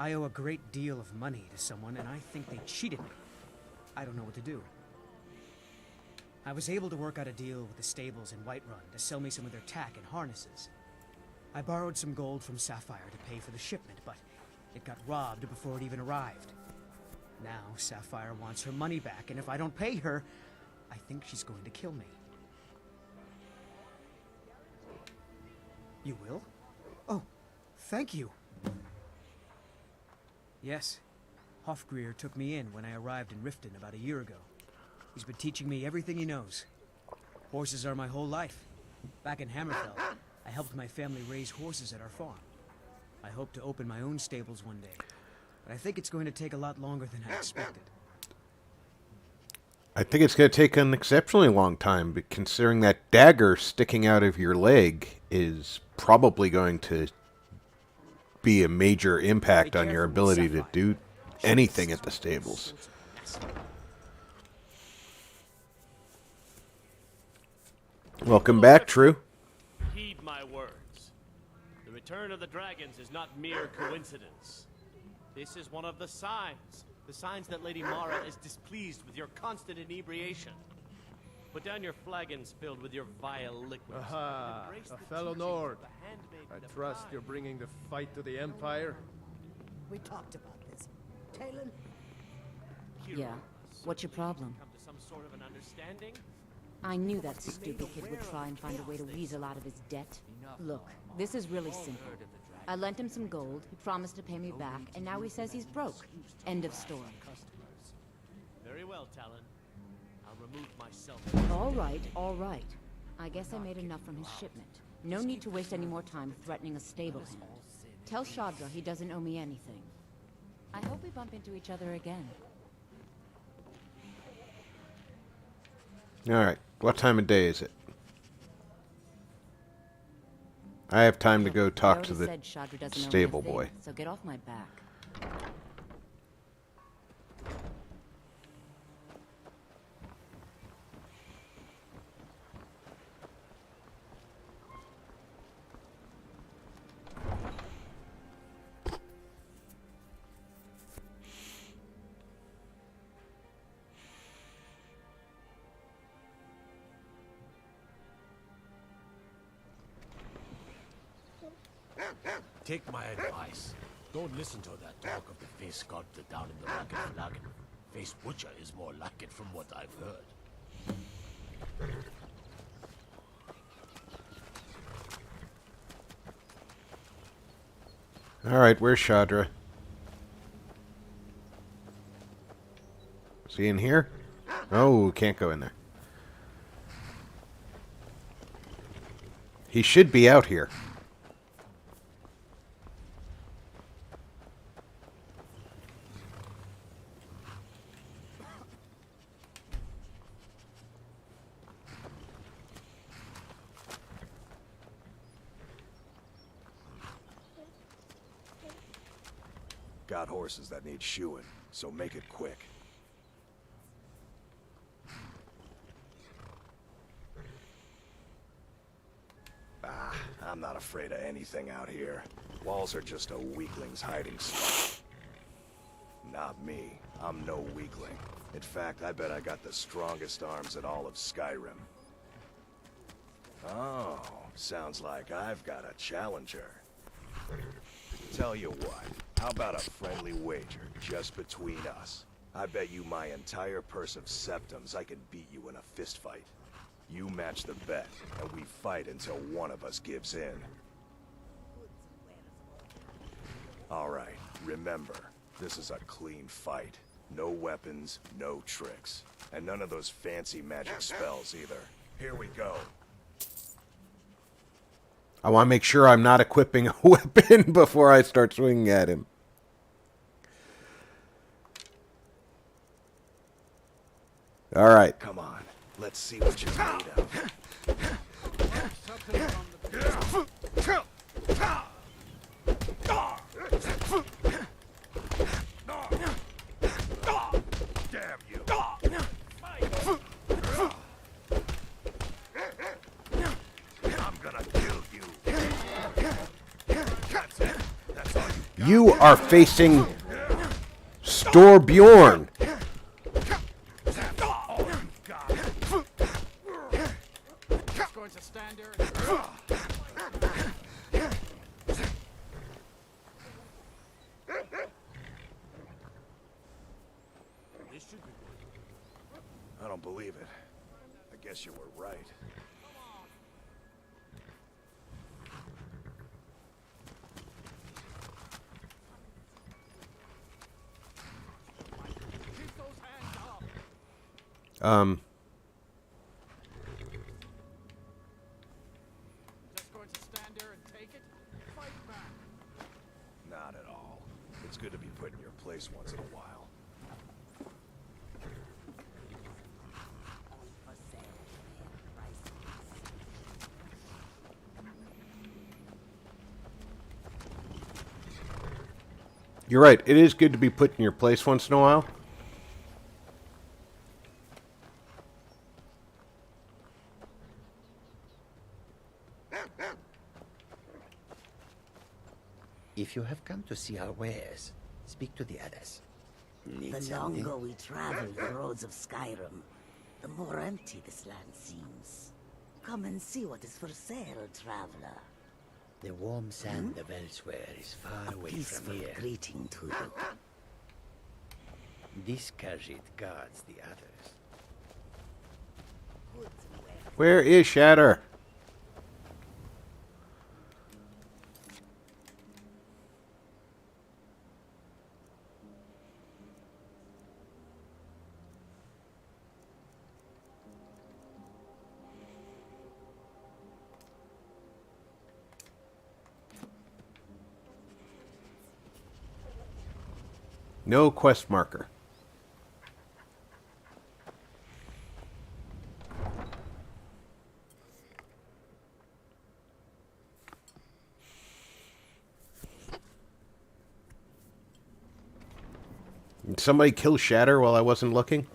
I owe a great deal of money to someone, and I think they cheated me. I don't know what to do. I was able to work out a deal with the stables in Whiterun to sell me some of their tack and harnesses. I borrowed some gold from Sapphire to pay for the shipment, but it got robbed before it even arrived. Now Sapphire wants her money back, and if I don't pay her, I think she's going to kill me. You will? Oh, thank you. Yes, Hofgrir took me in when I arrived in Riften about a year ago. He's been teaching me everything he knows. Horses are my whole life. Back in Hammerfell, I helped my family raise horses at our farm. I hope to open my own stables one day, but I think it's going to take a lot longer than I expected. I think it's going to take an exceptionally long time, but considering that dagger sticking out of your leg is probably going to be a major impact on your ability to do anything at the stables. Welcome back, True. Heed my words. The return of the dragons is not mere coincidence. This is one of the signs that Lady Mara is displeased with your constant inebriation. Put down your flagons filled with your vile liquids. Aha, a fellow Nord. I trust you're bringing the fight to the Empire. We talked about this. Talon? Yeah. What's your problem? Come to some sort of an understanding? I knew that stupid kid would try and find a way to weasel out of his debt. Look, this is really simple. I lent him some gold, he promised to pay me back, and now he says he's broke. End of story. Very well, Talon. I'll remove myself. All right. I guess I made enough from his shipment. No need to waste any more time threatening a stable hand. Tell Shadra he doesn't owe me anything. I hope we bump into each other again. Alright, what time of day is it? I have time to go talk to the stable boy. So get off my back. Take my advice. Don't listen to that talk of the face sculptor down in the Ragged Flagon. Face Butcher is more like it from what I've heard. Alright, where's Shadra? Is he in here? Oh, can't go in there. He should be out here. Got horses that need shoeing, so make it quick. I'm not afraid of anything out here. Walls are just a weakling's hiding spot. Not me. I'm no weakling. In fact, I bet I got the strongest arms in all of Skyrim. Oh, sounds like I've got a challenger. Tell you what, how about a friendly wager, just between us? I bet you my entire purse of septums I can beat you in a fistfight. You match the bet, and we fight until one of us gives in. Alright, remember, this is a clean fight. No weapons, no tricks. And none of those fancy magic spells either. Here we go. I want to make sure I'm not equipping a weapon before I start swinging at him. Alright. Come on, let's see what you're made of. Damn you. I'm gonna kill you. That's it. That's all you You are facing Stor Bjorn. Just going to stand there. This should be good. I don't believe it. I guess you were right. Keep those hands up. Just going to stand there and take it? Fight back. Not at all. It's good to be put in your place once in a while. You're right. It is good to be put in your place once in a while. If you have come to see our wares, speak to the others. Need The something? longer we travel the roads of Skyrim, the more empty this land seems. Come and see what is for sale, traveler. The warm sand of elsewhere is far away Peaceful from here. greeting to you. This Khajiit guards the others. Where is Shatter? No quest marker. Did somebody kill Shatter while I wasn't looking?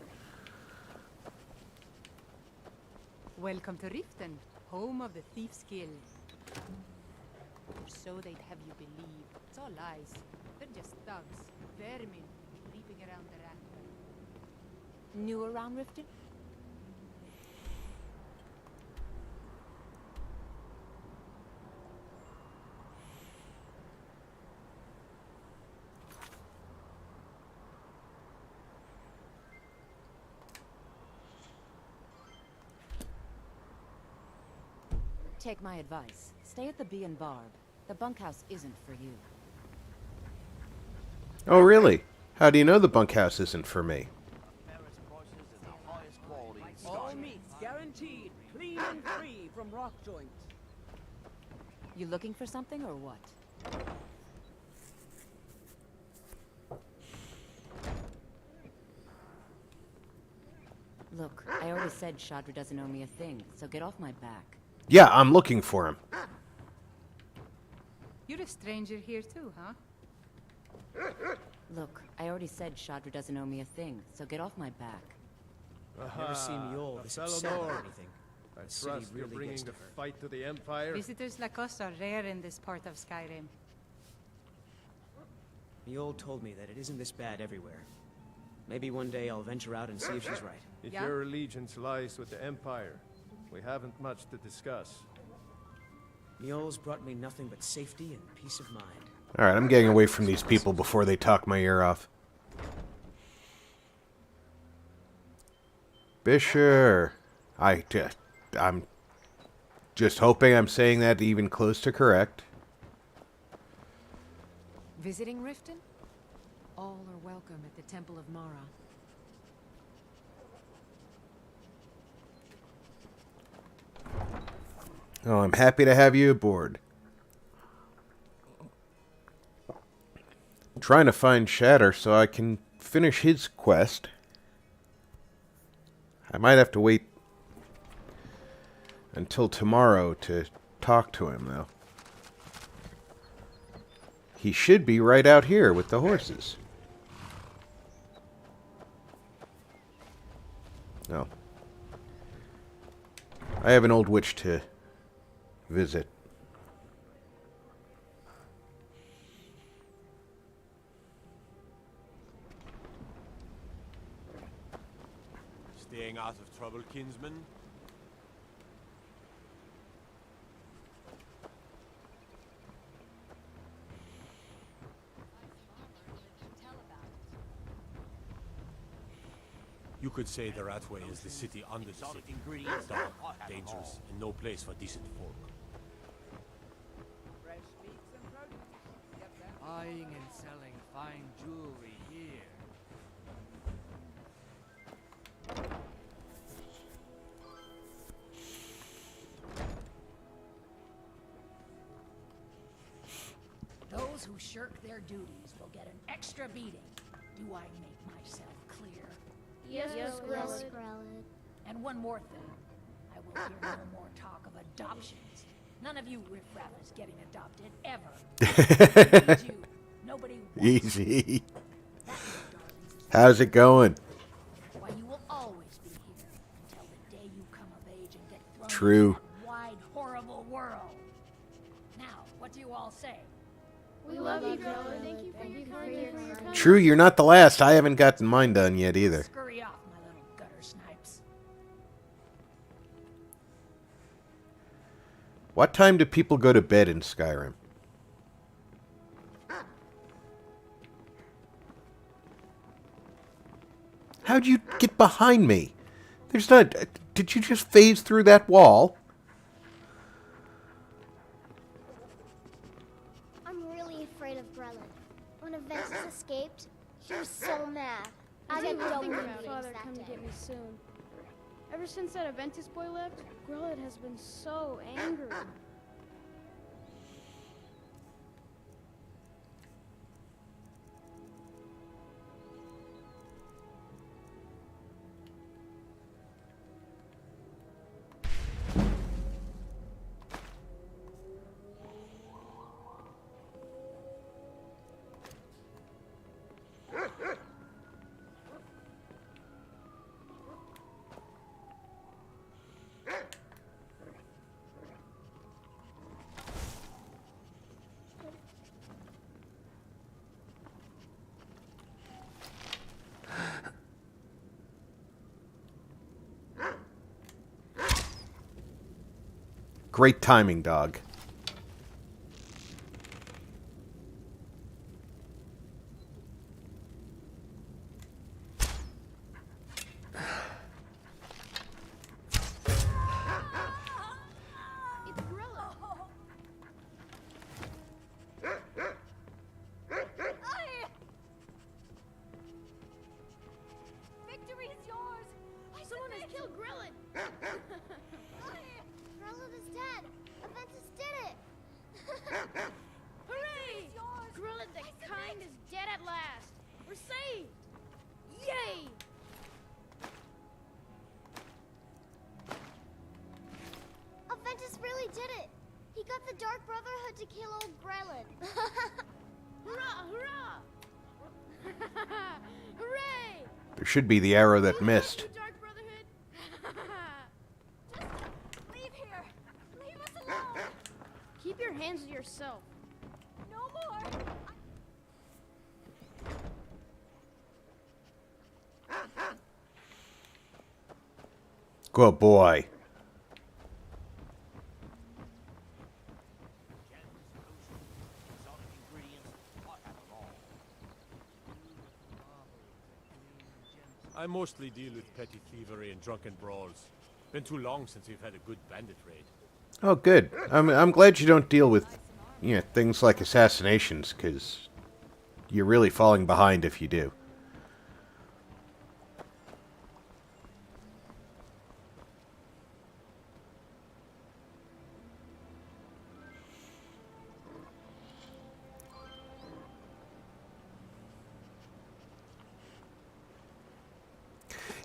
Welcome to Riften, home of the Thief's Guild. So they'd have you believe. It's all lies. They're just thugs, vermin, creeping around the raft. New around Riften? Take my advice. Stay at the Bee and Barb. The bunkhouse isn't for you. Oh, really? How do you know the bunkhouse isn't for me? All meats guaranteed, clean and free from rock joints. You looking for something or what? Look, I already said Shadra doesn't owe me a thing, so get off my back. Yeah, I'm looking for him. You're a stranger here too, huh? Look, I already said Shadra doesn't owe me a thing, so get off my back. Never seen Mjol this upset or anything. I The city trust you're really bringing gets the to her. fight to the Empire. Visitors like us are rare in this part of Skyrim. Mjol told me that it isn't this bad everywhere. Maybe one day I'll venture out and see if she's right. If Yeah? your allegiance lies with the Empire, we haven't much to discuss. Mjol's brought me nothing but safety and peace of mind. Alright, I'm getting away from these people before they talk my ear off. Bisher. I'm just hoping I'm saying that even close to correct. Visiting Riften? All are welcome at the Temple of Mara. Oh, I'm happy to have you aboard. I'm trying to find Shatter so I can finish his quest. I might have to wait until tomorrow to talk to him, though. He should be right out here with the horses. No. I have an old witch to visit. Staying out of trouble, kinsman? You could say the Ratway is the city under the city. Dark, dangerous, and no place for decent folk. Buying and selling fine jewelry here. Those who shirk their duties will get an extra beating. Do I make myself clear? Yes, Grelid. And one more thing. I will hear no more talk of adoptions. None of you riffraffers getting adopted, ever. I need you. Nobody wants Easy. How's it going? Why, you will always be here until the day you come of age and get thrown True. into that wide, horrible world. Now, what do you all say? We love you, Grelid. Thank you for your time. True, you're not the last. I haven't gotten mine done yet either. Scurry off, my little gutter snipes. What time do people go to bed in Skyrim? How'd you get behind me? There's not... Did you just phase through that wall? I'm really afraid of Grelid. When Aventus escaped, he was so mad. I got got double think my meetings father that come to day. get me soon. Ever since that Aventus boy left, Grelid has been so angry. Great timing, dog. It's Grelid. Victory is yours! Someone has killed Grelid. Grelid is dead. Aventus did it. Hooray! Grelid the Kind is dead at last. We're saved. Yay! Aventus really did it. He got the Dark Brotherhood to kill old Grelid. Hurrah! Hurrah! Hooray! There should be the arrow that missed. Dark Brotherhood. Leave here! Leave us alone! Keep your hands to yourself. No more! Good boy. I mostly deal with petty thievery and drunken brawls. Been too long since we've had a good bandit raid. Oh, good. I'm glad you don't deal with, things like assassinations, because you're really falling behind if you do.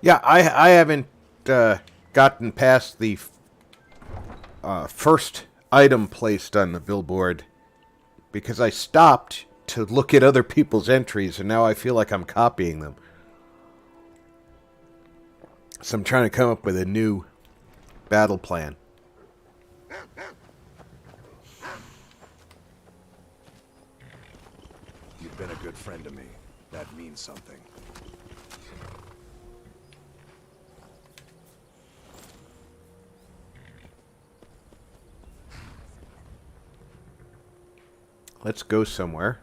Yeah, I haven't gotten past the first item placed on the billboard because I stopped to look at other people's entries, and now I feel like I'm copying them. So I'm trying to come up with a new battle plan. You've been a good friend to me. That means something. let's go somewhere.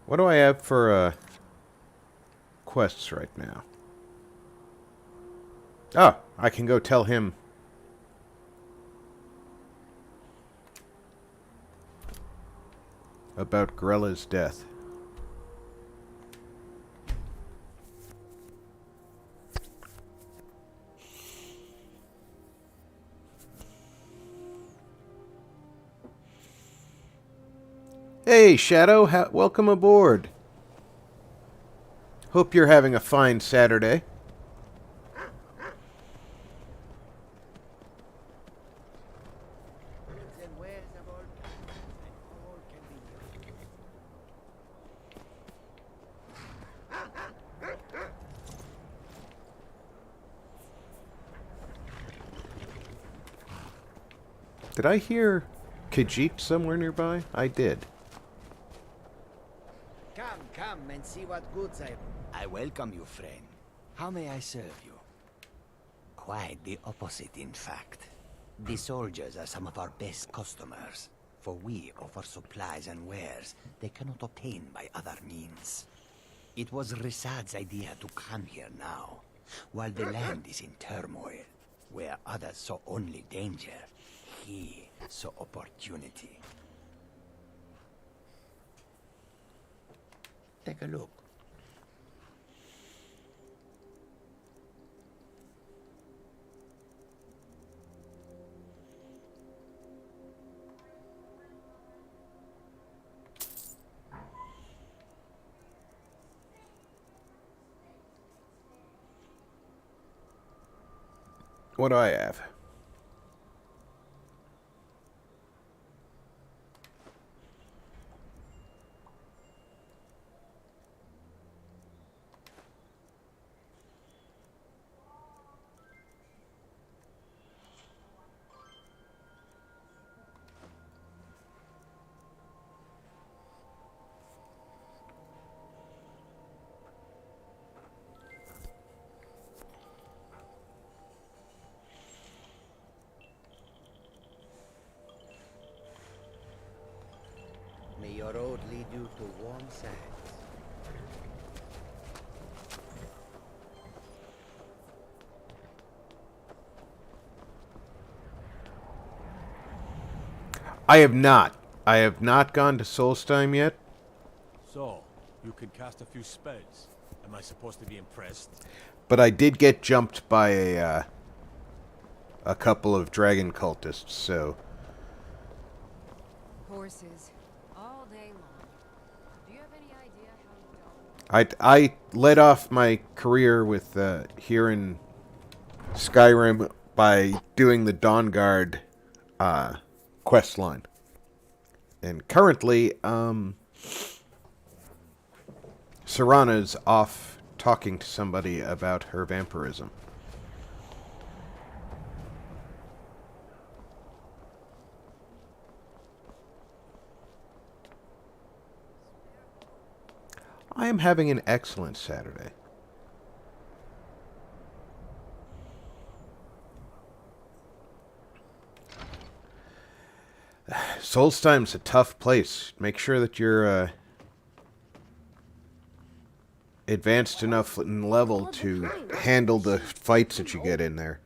What do I have for quests right now? Oh, I can go tell him. About Grella's death. Hey, Shadow, welcome aboard. Hope you're having a fine Saturday. Did I hear Khajiit somewhere nearby? I did. Come and see what goods I welcome you, friend. How may I serve you? Quite the opposite, in fact. The soldiers are some of our best customers, for we offer supplies and wares they cannot obtain by other means. It was Risad's idea to come here now, while the land is in turmoil, where others saw only danger. He saw opportunity. Take a look. What do I have? May your road lead you to warm sands. I have not. I have not gone to Solstheim yet. So, you can cast a few spells. Am I supposed to be impressed? But I did get jumped by a couple of dragon cultists, so... Horses. All day long. Do you have any idea how dull... I led off my career with here in Skyrim by doing the Dawn Guard quest line. And currently, Serana's off talking to somebody about her vampirism. I am having an excellent Saturday. Solstheim's a tough place. Make sure that you're advanced enough in level to handle the fights that you get in there.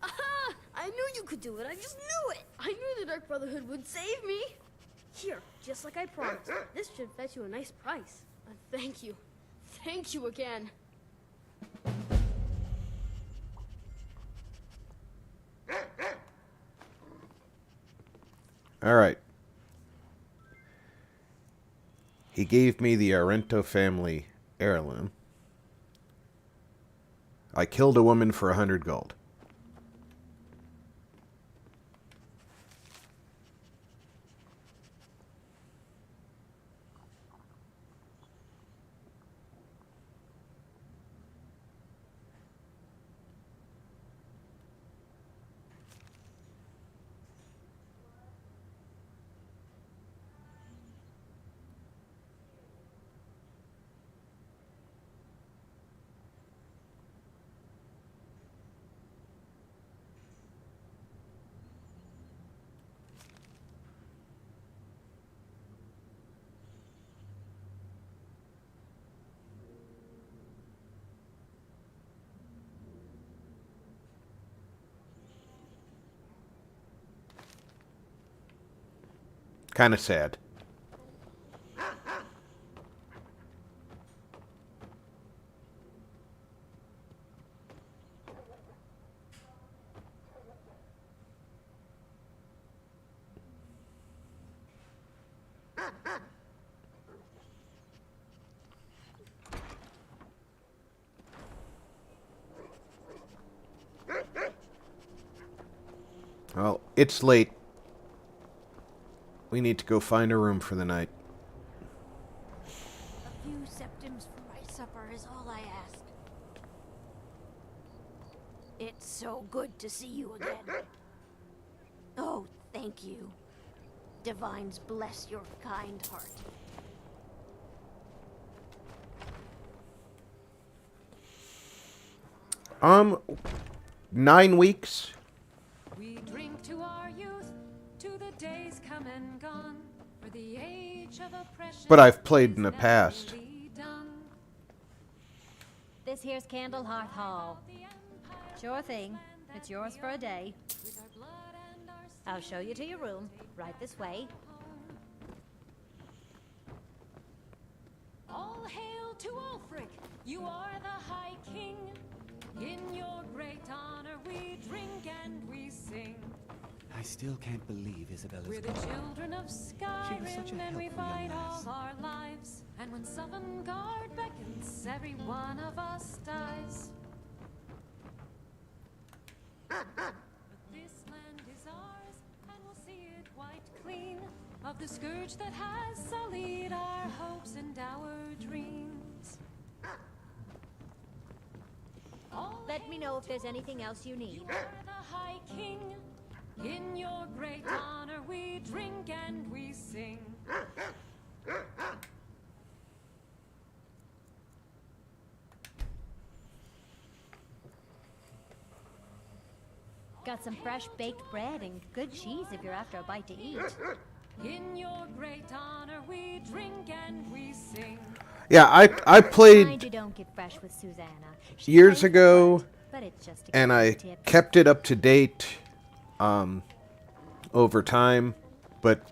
Aha! I knew you could do it. I just knew it. I knew the Dark Brotherhood would save me. Here, just like I promised. This should fetch you a nice price. Thank you. Thank you again. All right. He gave me the Arento family heirloom. I killed a woman for 100 gold. Kind of sad. Well, it's late. We need to go find a room for the night. A few septims for my supper is all I ask. It's so good to see you again. Oh, thank you. Divines bless your kind heart. 9 weeks. We drink to our youth, to the days come and gone, for the age of oppression. But I've played in the past. This here's Candlehearth Hall. Sure thing. It's yours for a day. I'll show you to your room. Right this way. All hail to Ulfric, you are the High King. In your great honor we drink and we sing. I still can't believe Isabella's We're the gone. children of She was such a Skyrim and we helpful young fight all lass. our lives. And when Sovngarde beckons, every one of us dies. But this land is ours, and we'll see it wiped clean of the scourge that has sullied our hopes and our dreams. Let me know if there's anything else you need. You are the High King. In your great honor we drink and we sing. Got some fresh baked bread and good cheese if you're after a bite to eat. In your great honor we drink and we sing. Yeah, I Mind played you don't get fresh with Susanna. She's years crazy ago, smart, but it's just a and good I tip. kept it up to date over time. But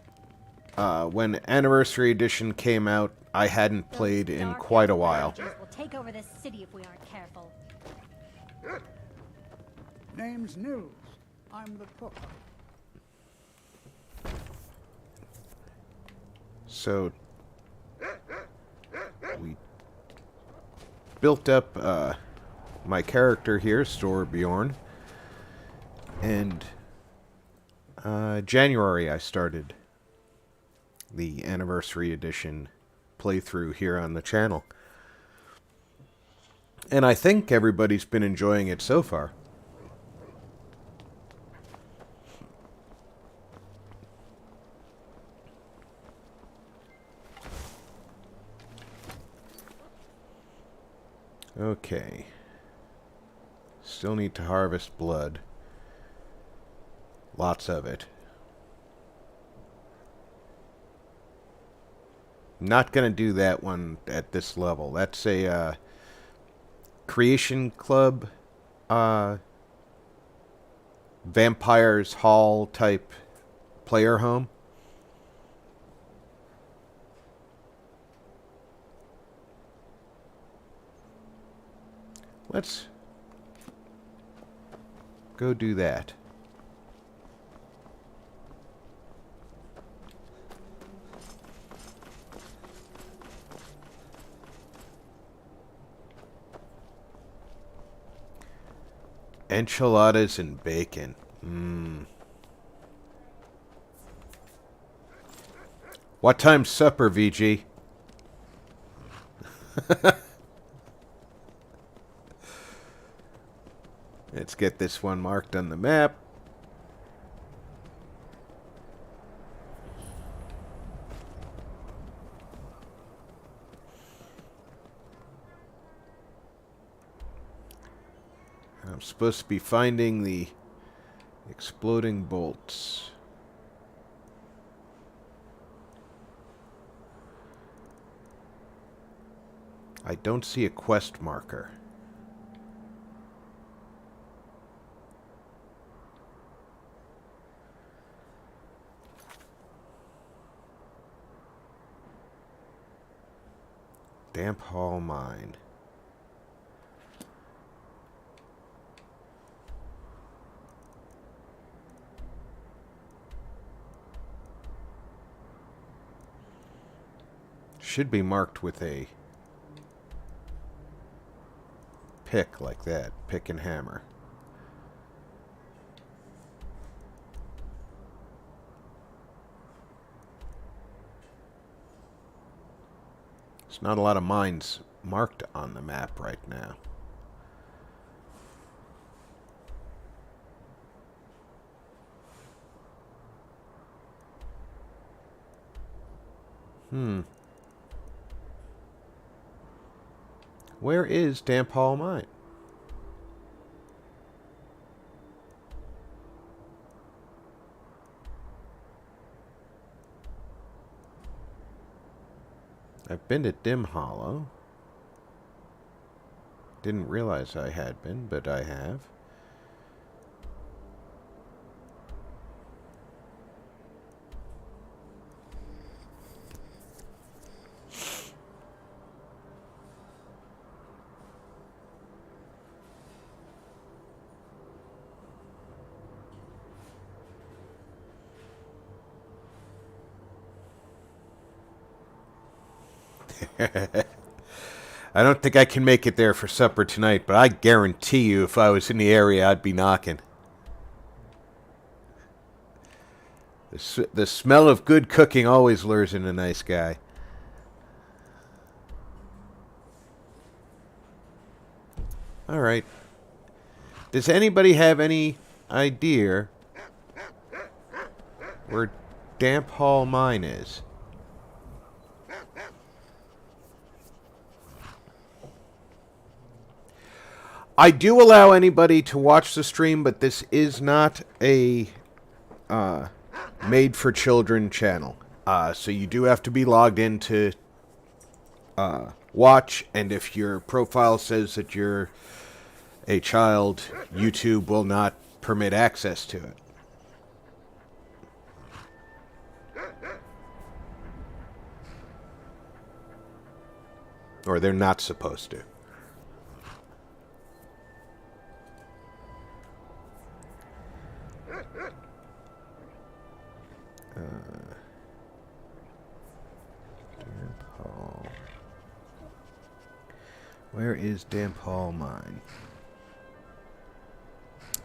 when Anniversary Edition came out, I hadn't played in Dark quite a while. Ravages will take over this city if we aren't careful. Name's Nils. I'm the cook. So we built up my character here, Stor Bjorn, and January I started the Anniversary Edition playthrough here on the channel. And I think everybody's been enjoying it so far. Okay. Still need to harvest blood. Lots of it. Not gonna do that one at this level. That's a Creation Club Vampires Hall type player home. Let's go do that. Enchiladas and bacon. What time's supper, VG? Let's get this one marked on the map. I'm supposed to be finding the exploding bolts. I don't see a quest marker. Damp Hall Mine. Should be marked with a pick like that. Pick and hammer. There's not a lot of mines marked on the map right now. Where is Damp Hall Mine? I've been to Dim Hollow. Didn't realize I had been, but I have. I don't think I can make it there for supper tonight, but I guarantee you if I was in the area, I'd be knocking. The smell of good cooking always lures in a nice guy. All right. Does anybody have any idea where Damp Hall Mine is? I do allow anybody to watch the stream, but this is not a made-for-children channel. So you do have to be logged in to watch, and if your profile says that you're a child, YouTube will not permit access to it. Or they're not supposed to. Damp Hall. Where is Damp Hall Mine?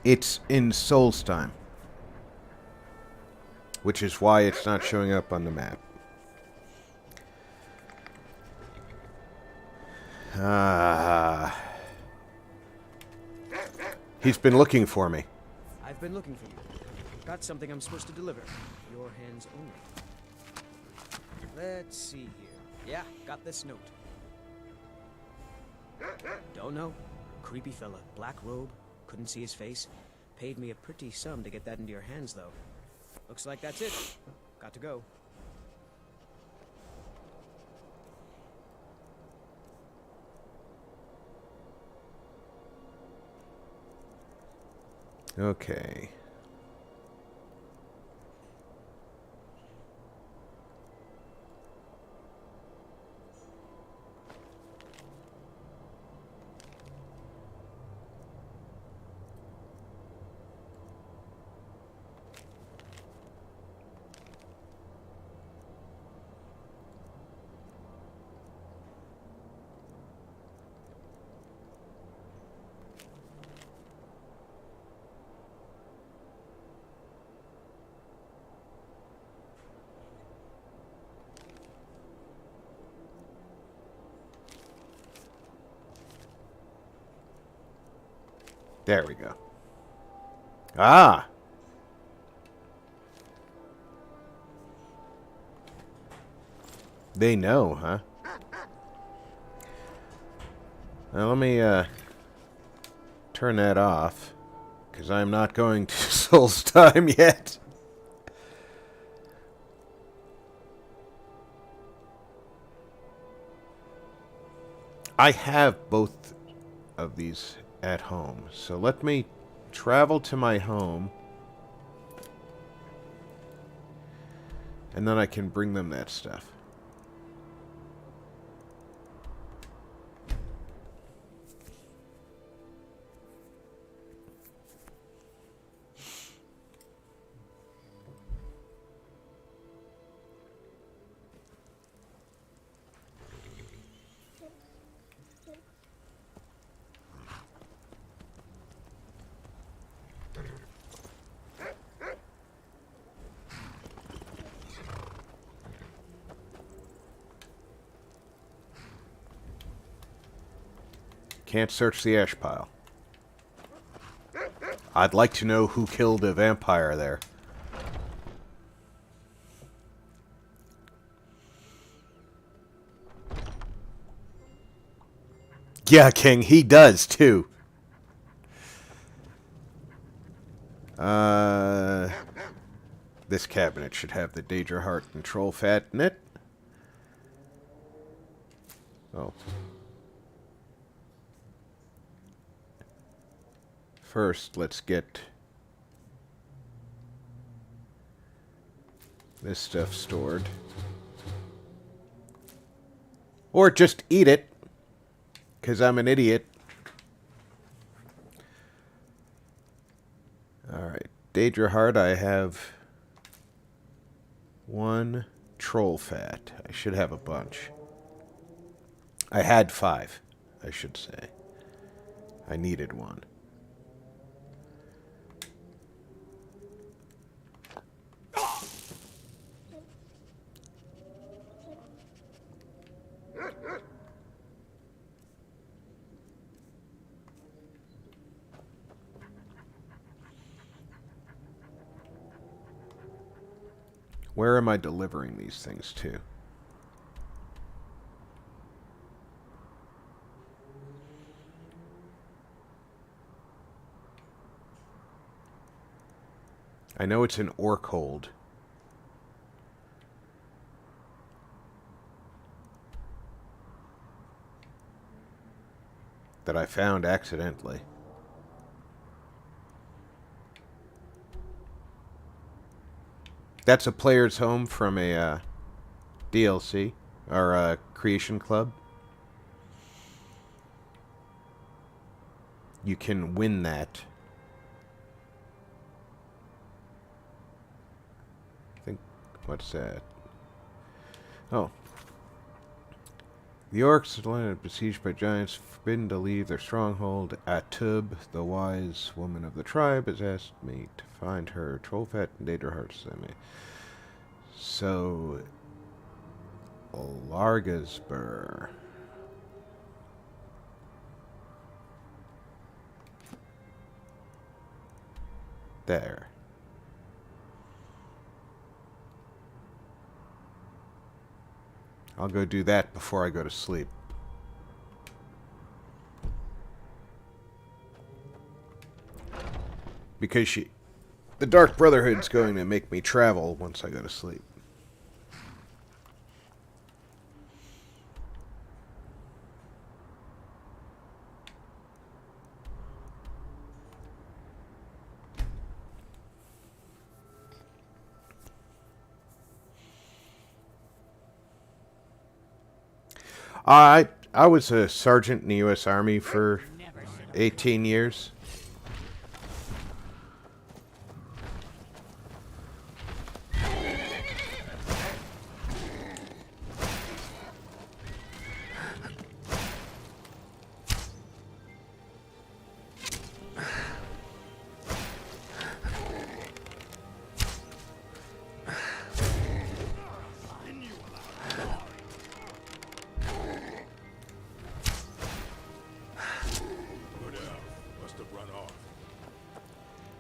It's in Solstheim, which is why it's not showing up on the map. He's been looking for me. I've been looking for you. Got something I'm supposed to deliver. Your hands only. Let's see here. Yeah, got this note. Don't know. Creepy fella. Black robe. Couldn't see his face. Paid me a pretty sum to get that into your hands, though. Looks like that's it. Got to go. Okay. There we go. Ah! They know, huh? Now let me, turn that off, because I'm not going to Solstheim yet. I have both of these at home. So let me travel to my home. And then I can bring them that stuff. Can't search the ash pile. I'd like to know who killed a vampire there. Yeah, King, he does too. This cabinet should have the Daedra Heart and Troll Fat in it. Oh. First, let's get this stuff stored. Or just eat it, because I'm an idiot. Alright, Daedra Heart, I have 1 Troll Fat. I should have a bunch. I had 5, I should say. I needed 1. Where am I delivering these things to? I know it's an orc hold. That I found accidentally. That's a player's home from a DLC, or a Creation Club. You can win that. I think, what's that? Oh. The orcs landed besieged by giants, forbidden to leave their stronghold. Atub, the wise woman of the tribe, has asked me to find her Trollfat and Daedra Heart semi. So, Largasbur. There. I'll go do that before I go to sleep. Because the Dark Brotherhood's going to make me travel once I go to sleep. I was a sergeant in the U.S. Army for 18 years.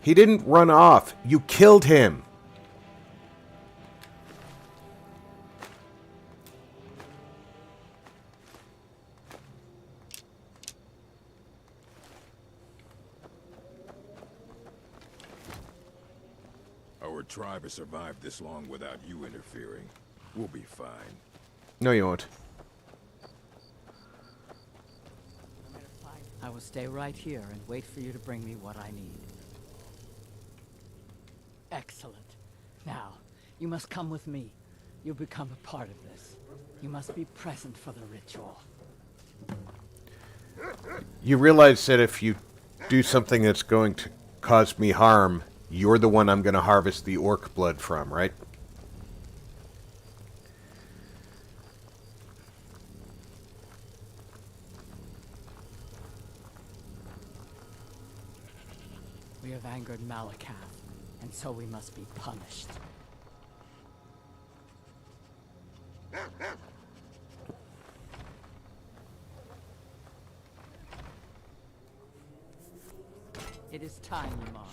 He didn't run off. You killed him. Our tribe has survived this long without you interfering. We'll be fine. No, you won't. I will stay right here and wait for you to bring me what I need. Excellent. Now, you must come with me. You'll become a part of this. You must be present for the ritual. You realize that if you do something that's going to cause me harm, you're the one I'm going to harvest the orc blood from, right? We have angered Malakath, and so we must be punished. It is time, Ymar.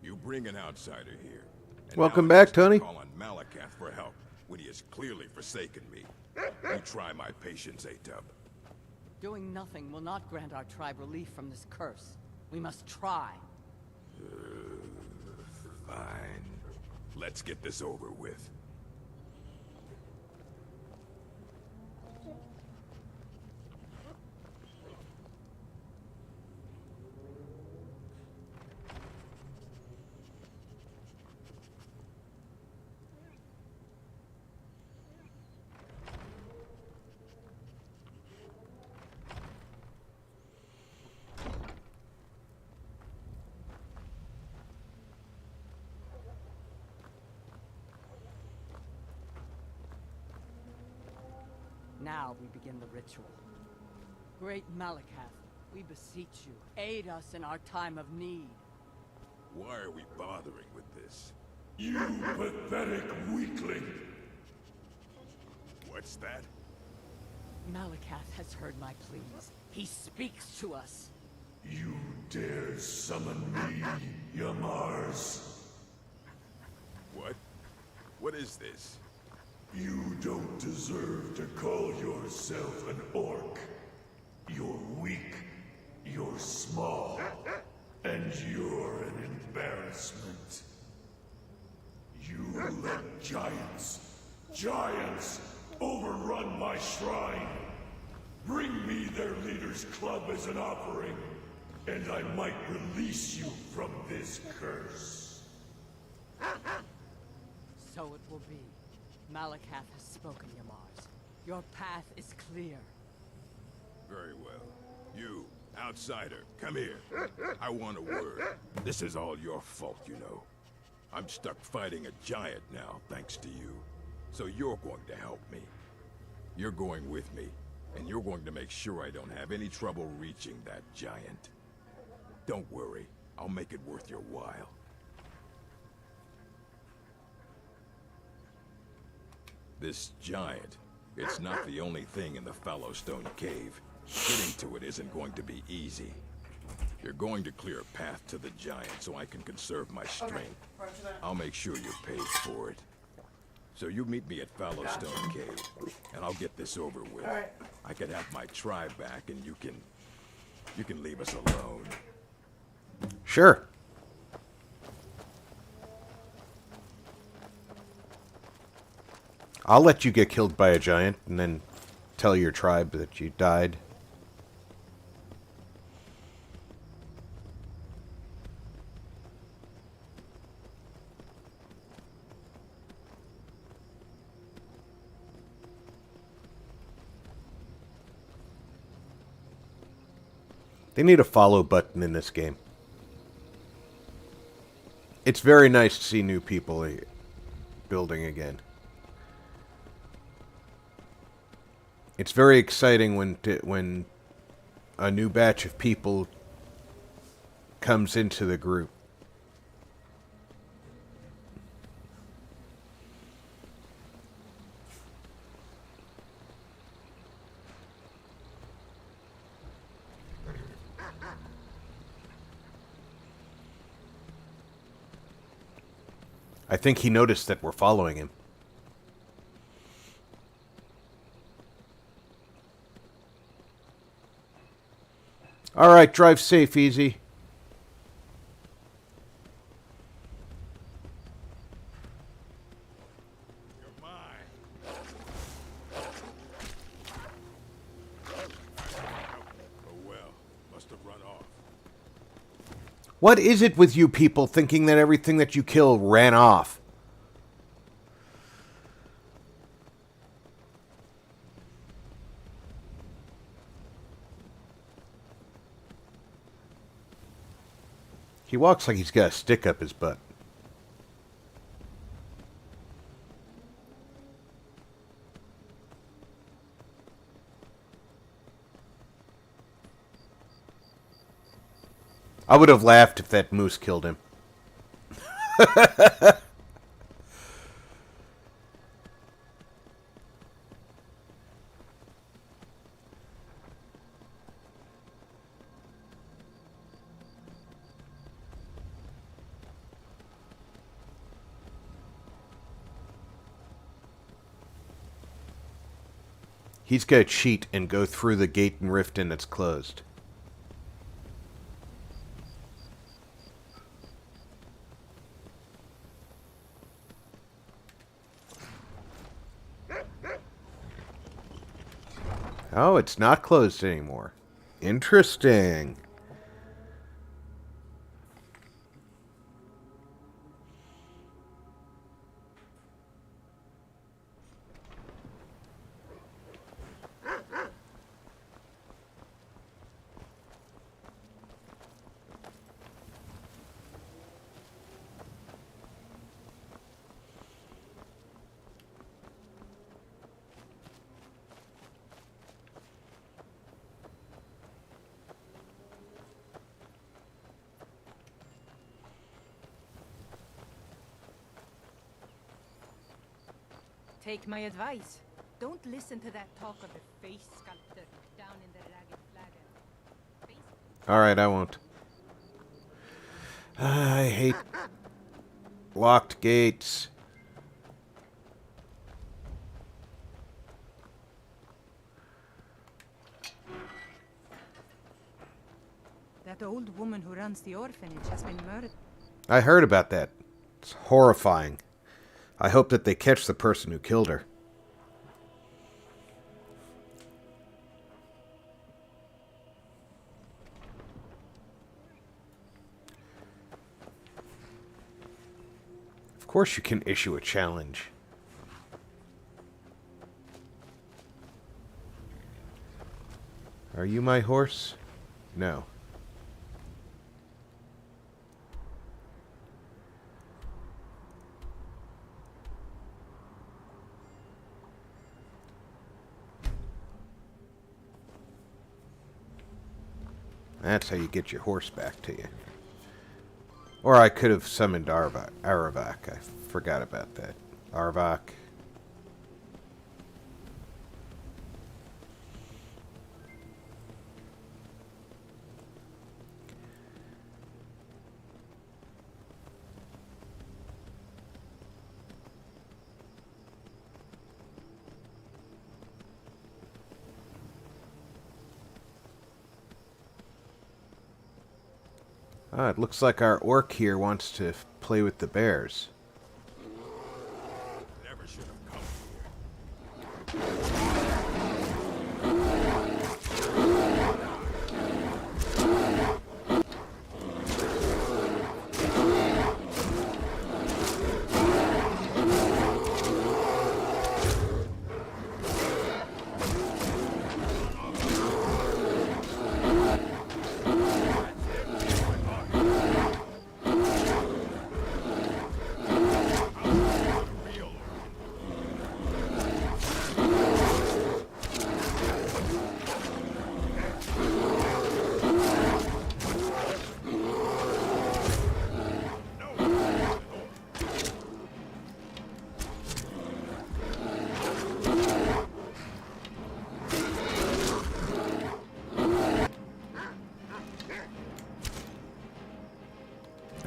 You bring an outsider here. And Welcome now I back, must Tony. Call on Malakath for help when he has clearly forsaken me. You try my patience, A-Dub. Doing nothing will not grant our tribe relief from this curse. We must try. Fine. Let's get this over with. Now we begin the ritual. Great Malakath, we beseech you, aid us in our time of need. Why are we bothering with this? You pathetic weakling! What's that? Malakath has heard my pleas. He speaks to us. You dare summon me, Ymars? What? What is this? You don't deserve to call yourself an orc. You're weak, you're small, and you're an embarrassment. You let giants, overrun my shrine. Bring me their leader's club as an offering, and I might release you from this curse. So it will be. Malakath has spoken, Ymars. Your path is clear. Very well. You, outsider, come here. I want a word. This is all your fault, you know. I'm stuck fighting a giant now, thanks to you. So you're going to help me. You're going with me, and you're going to make sure I don't have any trouble reaching that giant. Don't worry, I'll make it worth your while. This giant, it's not the only thing in the Fallowstone Cave. Getting to it isn't going to be easy. You're going to clear a path to the giant so I can conserve my strength. I'll make sure you're paid for it. So you meet me at Fallowstone Cave, and I'll get this over with. I can have my tribe back, and you can leave us alone. Sure. I'll let you get killed by a giant and then tell your tribe that you died. They need a follow button in this game. It's very nice to see new people building again. It's very exciting when a new batch of people comes into the group. I think he noticed that we're following him. All right, drive safe, Easy. What is it with you people thinking that everything that you kill ran off? He walks like he's got a stick up his butt. I would have laughed if that moose killed him. He's got to cheat and go through the gate in Riften that's closed. Oh, it's not closed anymore. Interesting. Take my advice. Don't listen to that talk of the face sculptor down in the Ragged Flagon. Alright, I won't. I hate locked gates. That old woman who runs the orphanage has been murdered. I heard about that. It's horrifying. I hope that they catch the person who killed her. Of course you can issue a challenge. Are you my horse? No. That's how you get your horse back to you. Or I could have summoned Aravak. I forgot about that. Arvak. Ah, it looks like our orc here wants to play with the bears. Never should have come here.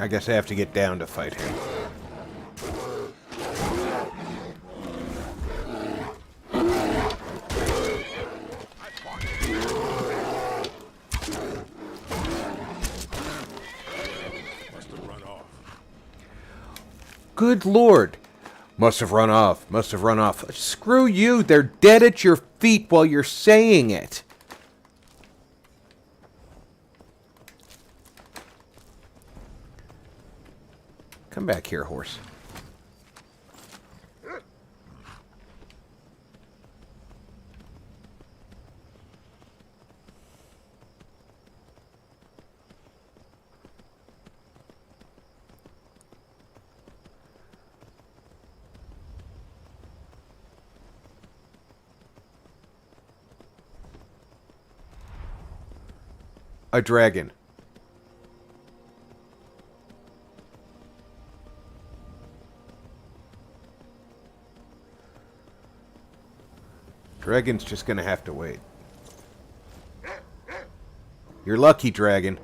I guess I have to get down to fight him. Good Lord. Must have run off. Must have run off. Screw you. They're dead at your feet while you're saying it. Come back here, horse. A dragon. Dragon's just gonna have to wait. You're lucky, dragon.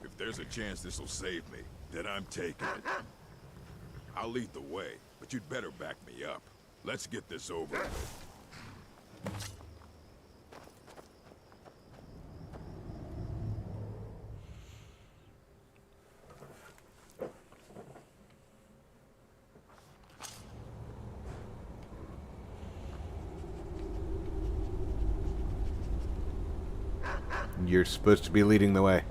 If there's a chance this'll save me, then I'm taking it. I'll lead the way, but you'd better back me up. Let's get this over with. You're supposed to be leading the way.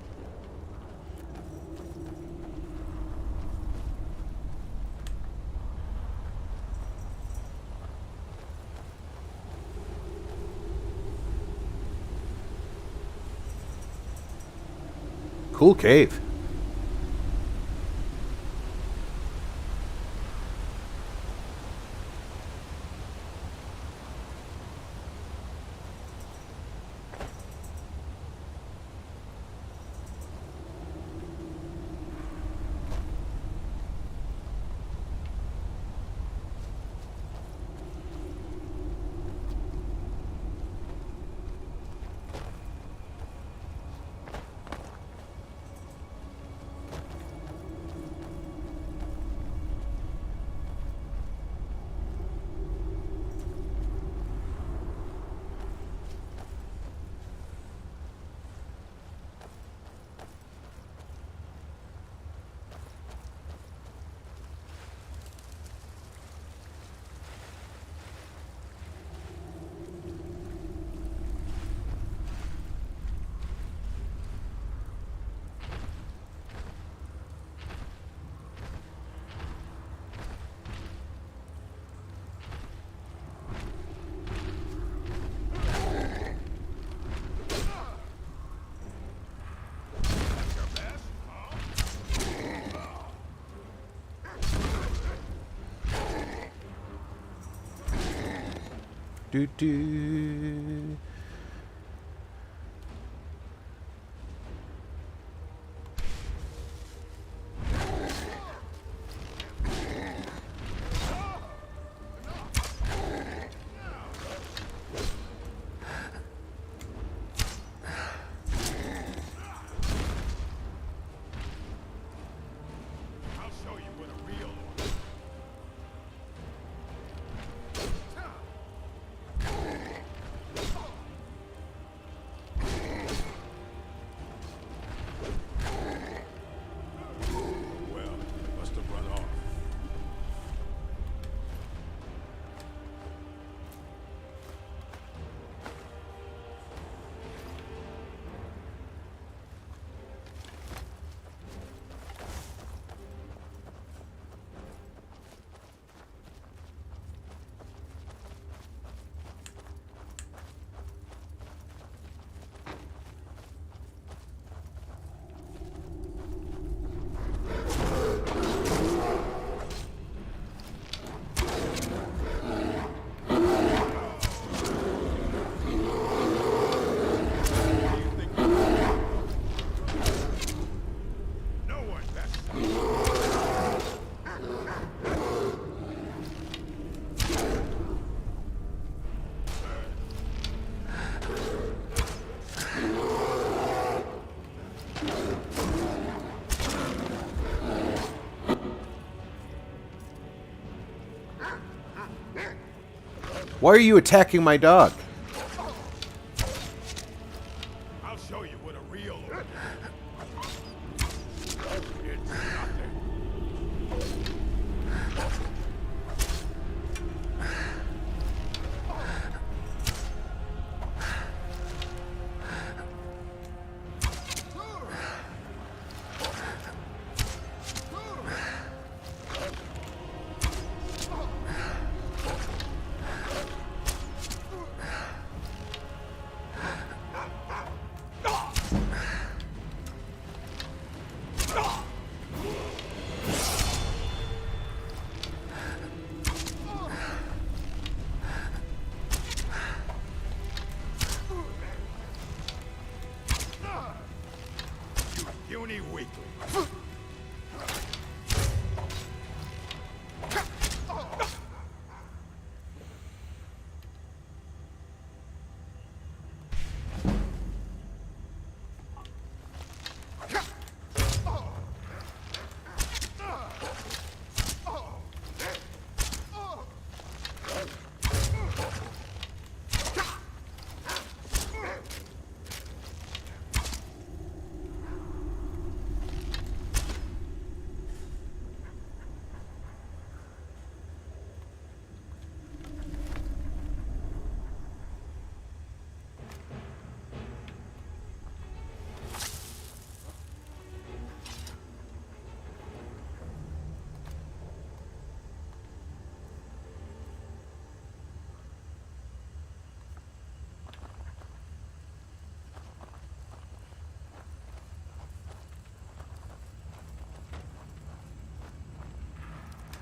Cool cave. Do do. Why are you attacking my dog? I'll show you what a real orc is. It's nothing.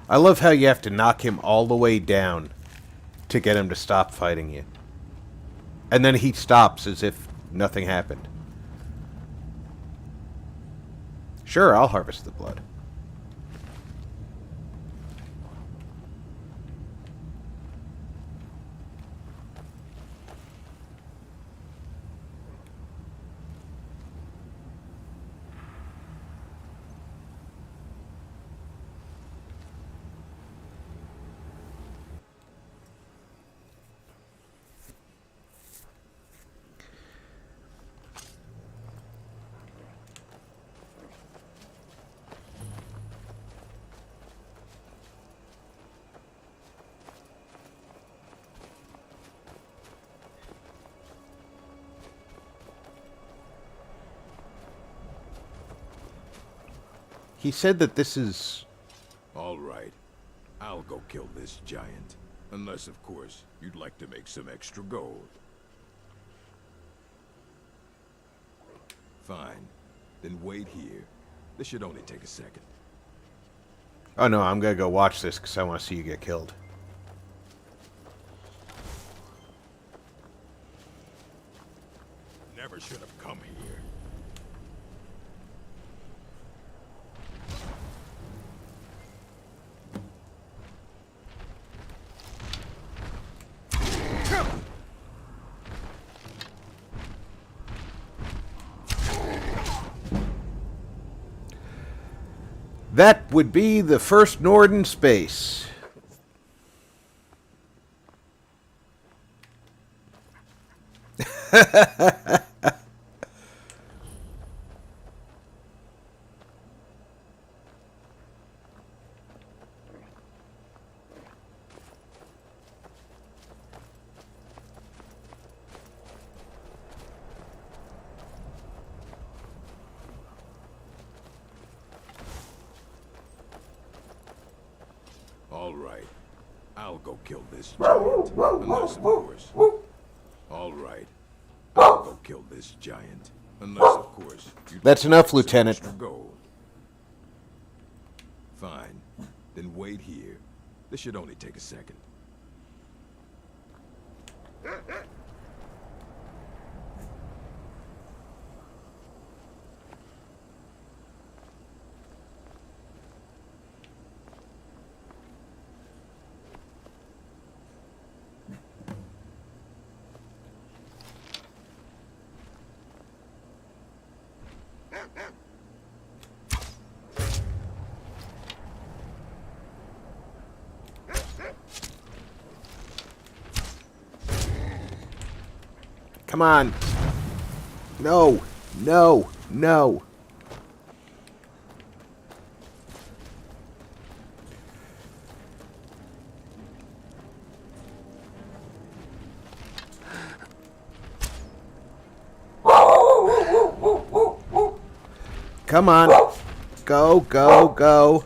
I love how you have to knock him all the way down to get him to stop fighting you. And then he stops as if nothing happened. Sure, I'll harvest the blood. He said that this is... All right. I'll go kill this giant. Unless, of course, you'd like to make some extra gold. Fine. Then wait here. This should only take a second. Oh no, I'm gonna go watch this because I want to see you get killed. Never should have come here. That would be the first Nord in space. All right. I'll go kill this giant. Unless, of course... All right. I'll go kill this giant. Unless, of course... That's enough, Lieutenant. Extra gold. Fine. Then wait here. This should only take a second. Come on. No. No. No. Come on. Go, go, go.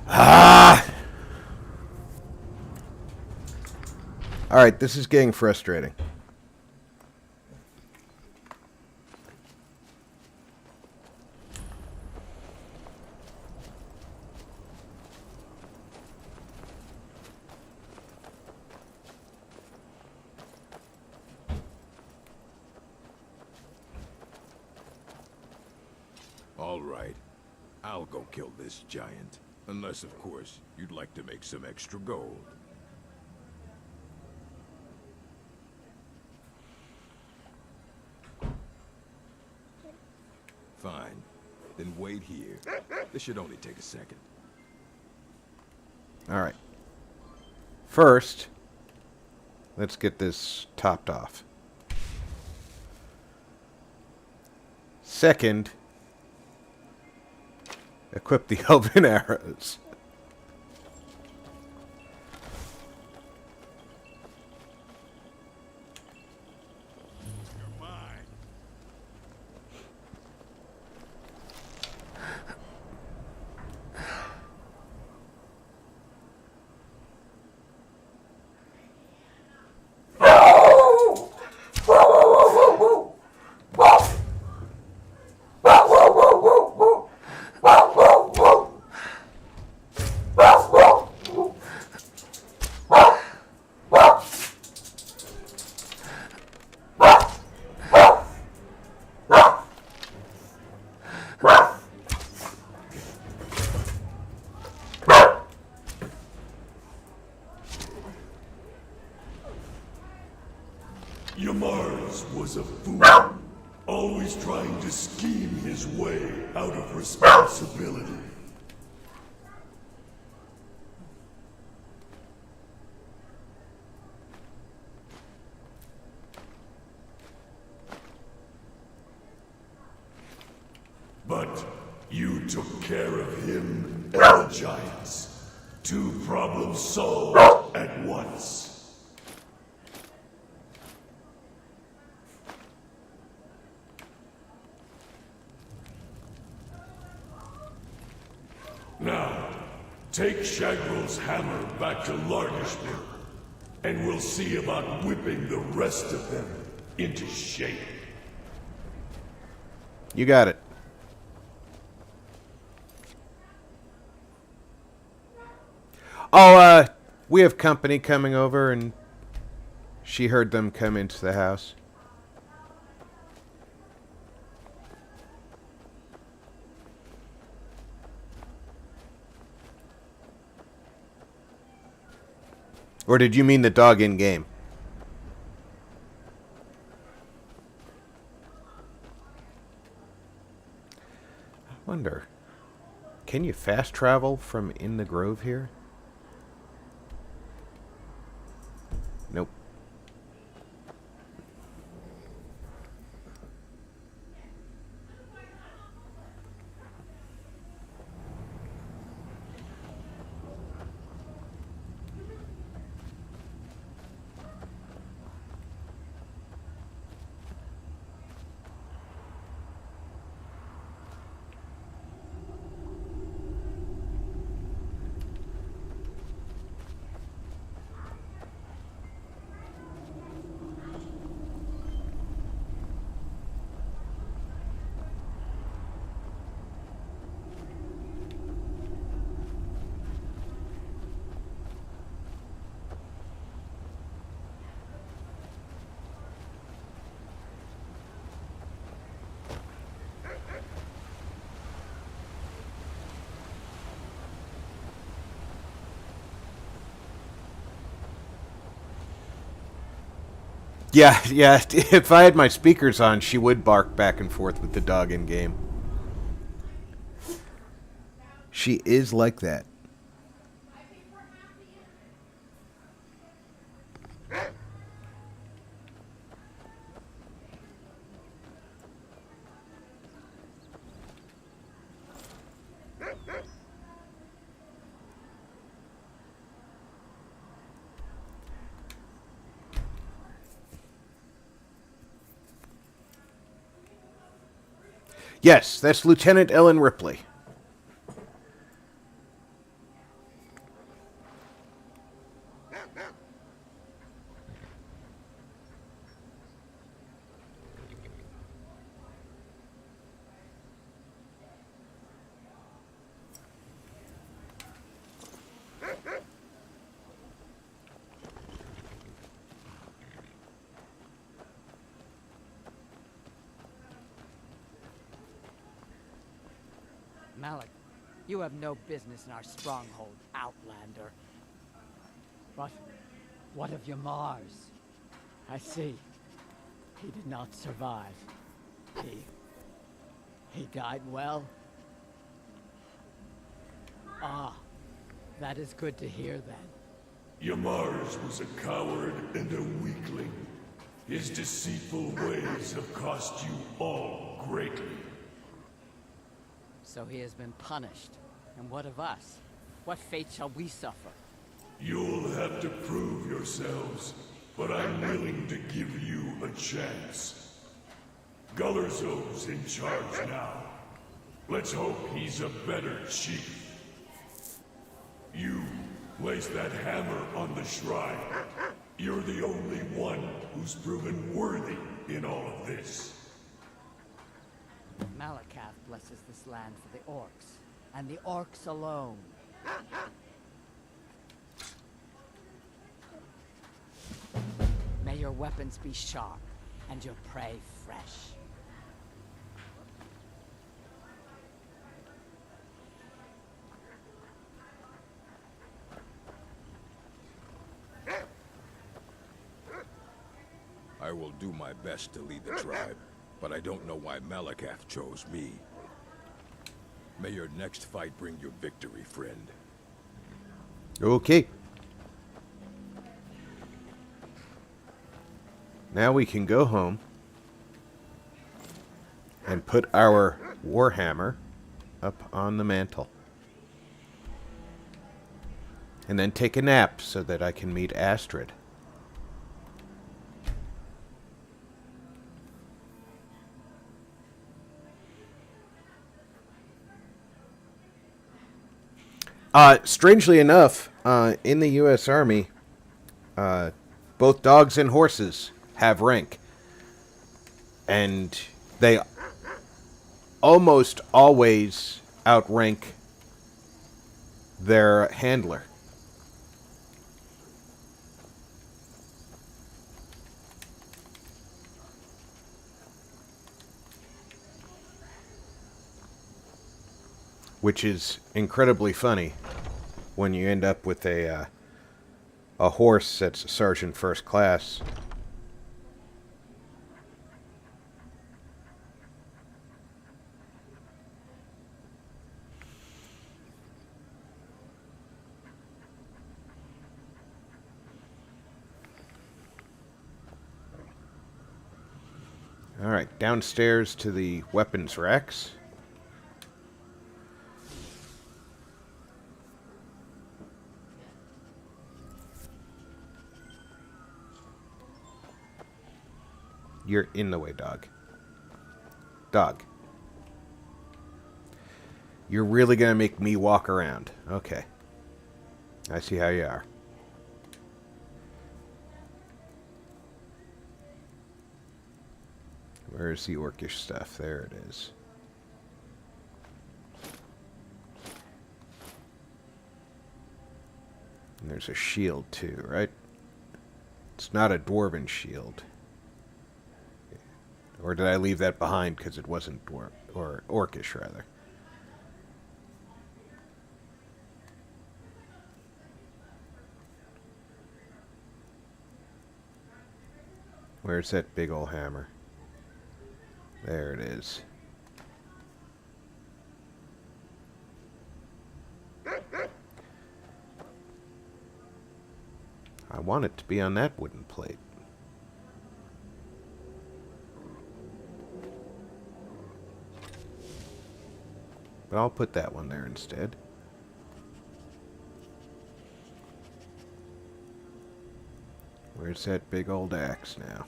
Ah! Alright, this is getting frustrating. All right. I'll go kill this giant. Unless, of course, you'd like to make some extra gold. Fine. Then wait here. This should only take a second. Alright. First, let's get this topped off. Second, equip the elven arrows. Yamars was a fool, always trying to scheme his way out of responsibility. But you took care of him and the giants. 2 problems solved at once. Now, take Shagrel's hammer back to Largishburg, and we'll see about whipping the rest of them into shape. You got it. Oh, we have company coming over, and she heard them come into the house. Or did you mean the dog in-game? I wonder, can you fast travel from in the grove here? Nope. Yeah, yeah. If I had my speakers on, she would bark back and forth with the dog in game. She is like that. Yes, that's Lieutenant Ellen Ripley. Malik, you have no business in our stronghold, Outlander. But what of your Mars? I see. He did not survive. He died well? Ah, that is good to hear then. Yamars was a coward and a weakling. His deceitful ways have cost you all greatly. So he has been punished. And what of us? What fate shall we suffer? You'll have to prove yourselves, but I'm willing to give you a chance. Gullerzo's in charge now. Let's hope he's a better chief. You place that hammer on the shrine. You're the only one who's proven worthy in all of this. Malakath blesses this land for the orcs, and the orcs alone. May your weapons be sharp, and your prey fresh. I will do my best to lead the tribe, but I don't know why Malakath chose me. May your next fight bring you victory, friend. Okay. Now we can go home and put our warhammer up on the mantle. And then take a nap so that I can meet Astrid. Strangely enough, in the U.S. Army, both dogs and horses have rank. And they almost always outrank their handler. Which is incredibly funny when you end up with a horse that's a sergeant first class. Alright, downstairs to the weapons racks. You're in the way, dog. Dog. You're really gonna make me walk around. Okay. I see how you are. Where's the orcish stuff? There it is. And there's a shield too, right? It's not a dwarven shield. Or did I leave that behind because it wasn't dwarf or orcish rather? Where's that big old hammer? There it is. I want it to be on that wooden plate. But I'll put that one there instead. Where's that big old axe now?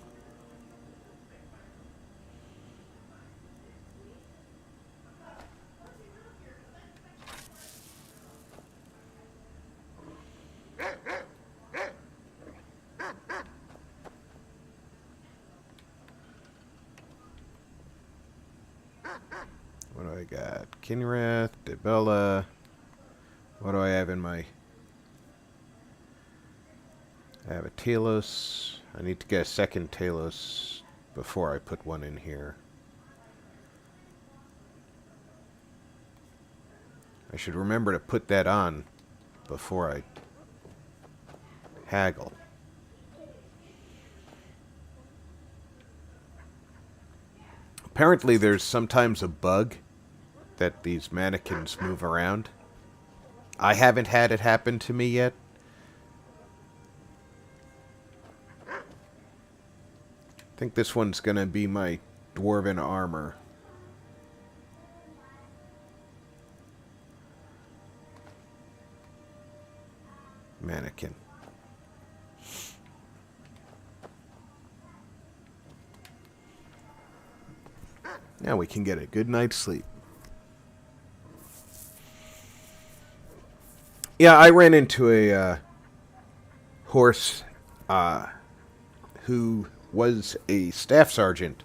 What do I got? Kinrath, Debella. What do I have in my... I have a Talos. I need to get a second Talos before I put one in here. I should remember to put that on before I haggle. Apparently there's sometimes a bug that these mannequins move around. I haven't had it happen to me yet. I think this one's gonna be my dwarven armor. Mannequin. Now we can get a good night's sleep. Yeah, I ran into a horse who was a staff sergeant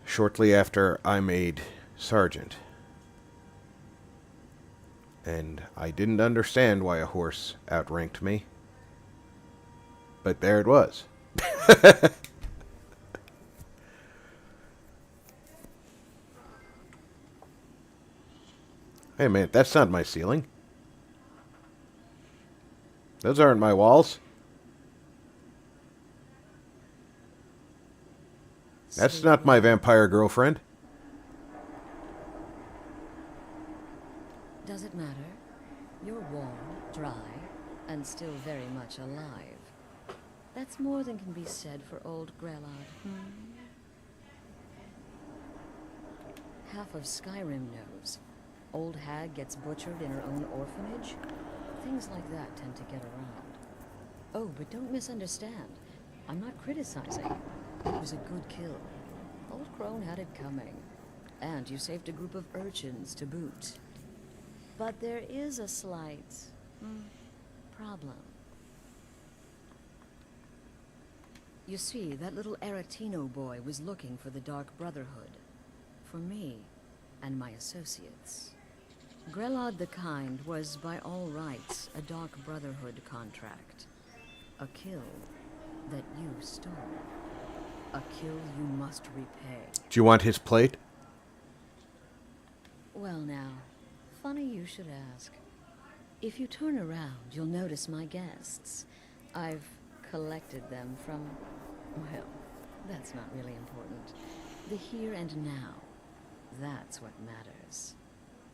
shortly after I made sergeant. And I didn't understand why a horse outranked me. But there it was. Hey man, that's not my ceiling. Those aren't my walls. That's not my vampire girlfriend. Does it matter? You're warm, dry, and still very much alive. That's more than can be said for old Grelod. Half of Skyrim knows. Old hag gets butchered in her own orphanage. Things like that tend to get around. Oh, but don't misunderstand. I'm not criticizing. It was a good kill. Old Crone had it coming. And you saved a group of urchins to boot. But there is a slight problem. You see, that little Aretino boy was looking for the Dark Brotherhood. For me and my associates. Grelod the Kind was, by all rights, a Dark Brotherhood contract. A kill that you stole. A kill you must repay. Do you want his plate? Well now, funny you should ask. If you turn around, you'll notice my guests. I've collected them from, well, that's not really important. The here and now. That's what matters.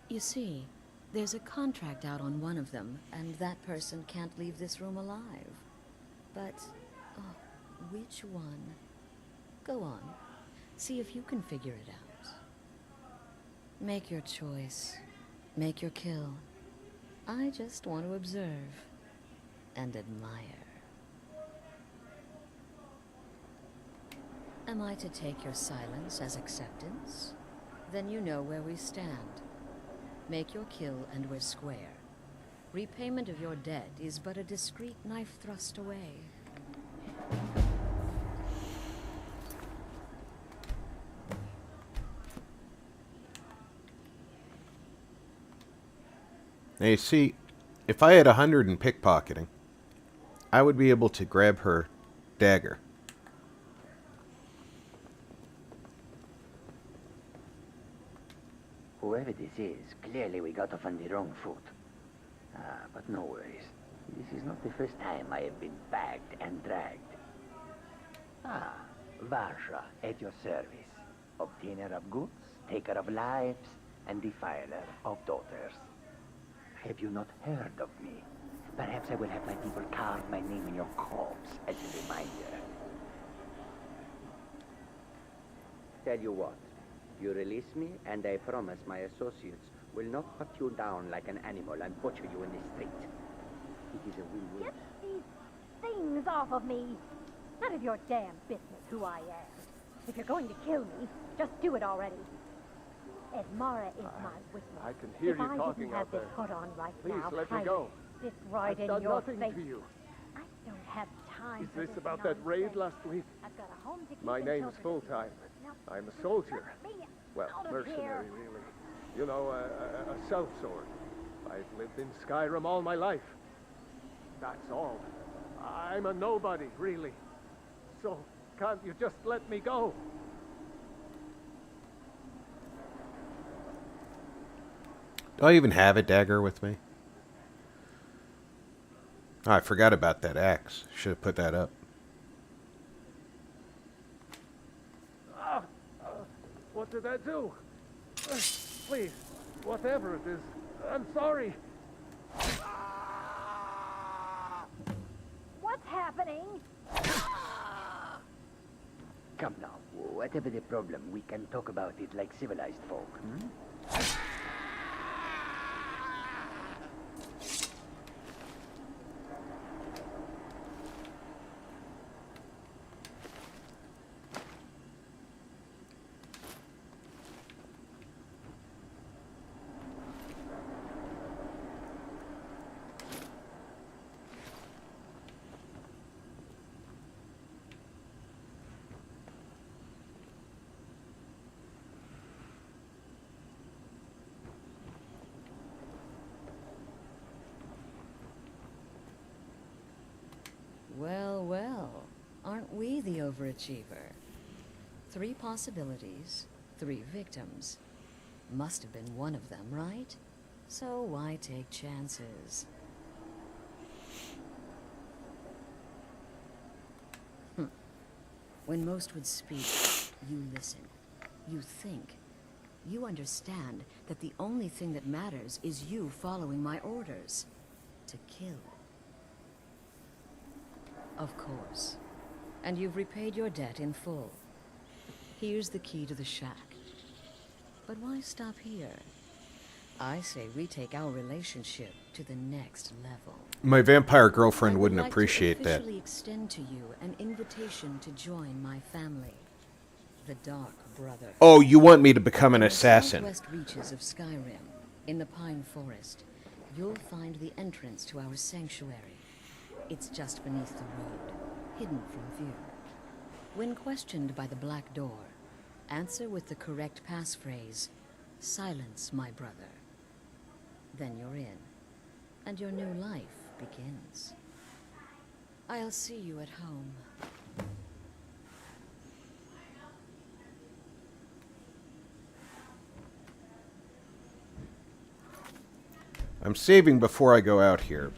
You see, there's a contract out on one of them, and that person can't leave this room alive. But, which one? Go on. See if you can figure it out. Make your choice. Make your kill. I just want to observe and admire. Am I to take your silence as acceptance? Then you know where we stand. Make your kill and we're square. Repayment of your debt is but a discreet knife thrust away. Now you see, if I had 100 in pickpocketing, I would be able to grab her dagger. Whoever this is, clearly we got off on the wrong foot. But no worries. This is not the first time I have been bagged and dragged. Varsha, at your service. Obtainer of goods, taker of lives, and defiler of daughters. Have you not heard of me? Perhaps I will have my people carve my name in your corpse as a reminder. Tell you what. You release me, and I promise my associates will not cut you down like an animal and butcher you in the street. It is a win-win. Get these things off of me! None of your damn business who I am. If you're going to kill me, just do it already. Esmara is my witness. I can hear if you I talking didn't have out this there. hood on right Please now, let me I go. would sit right I've in done your nothing face. to you. I don't have time Is for this about that nonsense. raid last week? I've got a home to keep My and name's children. full-time. Now, I'm a soldier. let me Well, out of mercenary, here. really. You know, a self-sword. I've lived in Skyrim all my life. That's all. I'm a nobody, really. So, can't you just let me go? Do I even have a dagger with me? Oh, I forgot about that axe. Should have put that up. What did I do? Please, whatever it is, I'm sorry. What's happening? Come now, whatever the problem, we can talk about it like civilized folk. Well, well, aren't we the overachiever? 3 possibilities, 3 victims. Must have been one of them, right? So why take chances? When most would speak, You listen. You think. You understand that the only thing that matters is you following my orders. To kill. Of course. And you've repaid your debt in full. Here's the key to the shack. But why stop here? I say we take our relationship to the next level. My vampire girlfriend wouldn't appreciate that. I would like to officially extend to you an invitation to join my family. The Dark Brother. Oh, you want me to become an In assassin? the southwest reaches of Skyrim, in the Pine Forest, you'll find the entrance to our sanctuary. It's just beneath the road, hidden from view. When questioned by the Black Door, answer with the correct passphrase, "Silence, my brother." Then you're in, and your new life begins. I'll see you at home. I'm saving before I go out here,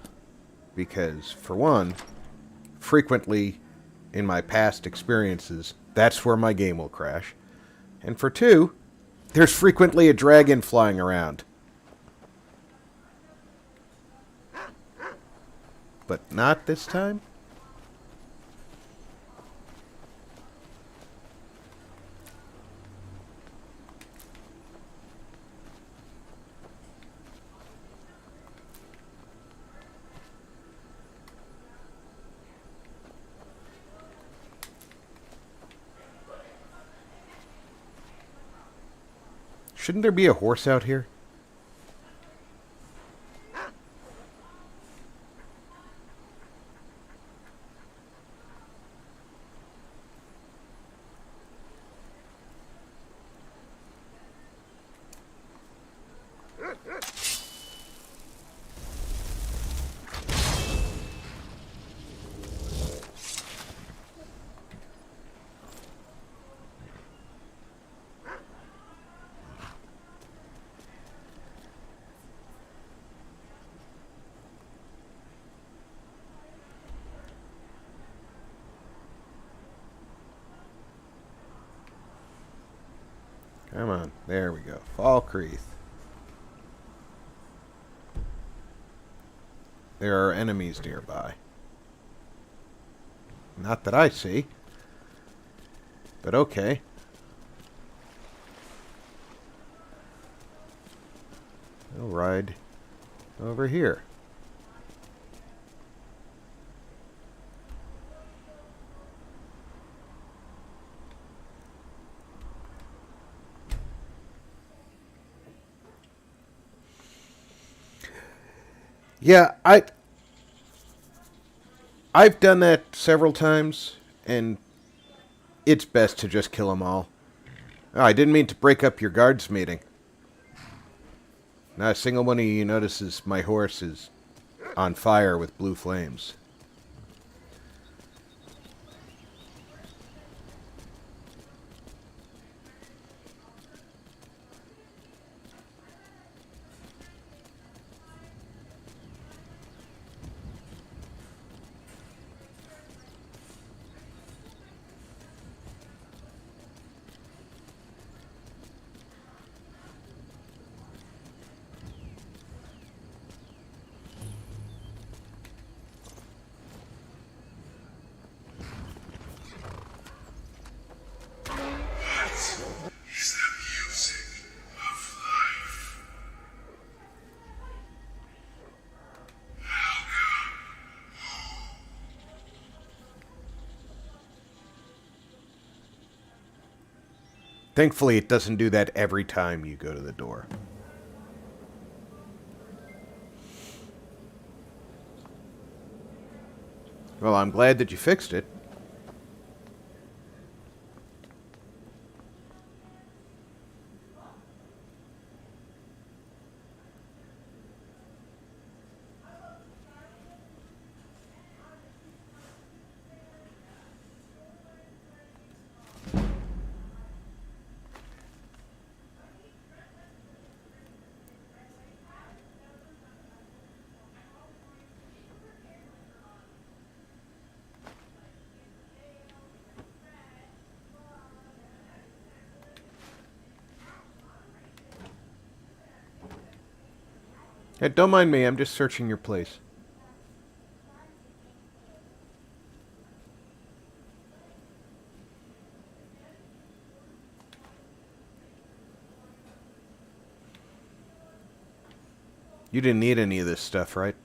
because, for one, frequently in my past experiences, that's where my game will crash. And for two, there's frequently a dragon flying around. But not this time? Shouldn't there be a horse out here? Come on. There we go. Volkihar. There are enemies nearby. Not that I see. But okay. I'll ride over here. Yeah, I've done that several times, and it's best to just kill them all. Oh, I didn't mean to break up your guards meeting. Not a single one of you notices my horse is on fire with blue flames. Thankfully, it doesn't do that every time you go to the door. Well, I'm glad that you fixed it. Yeah, don't mind me. I'm just searching your place. You didn't need any of this stuff, right?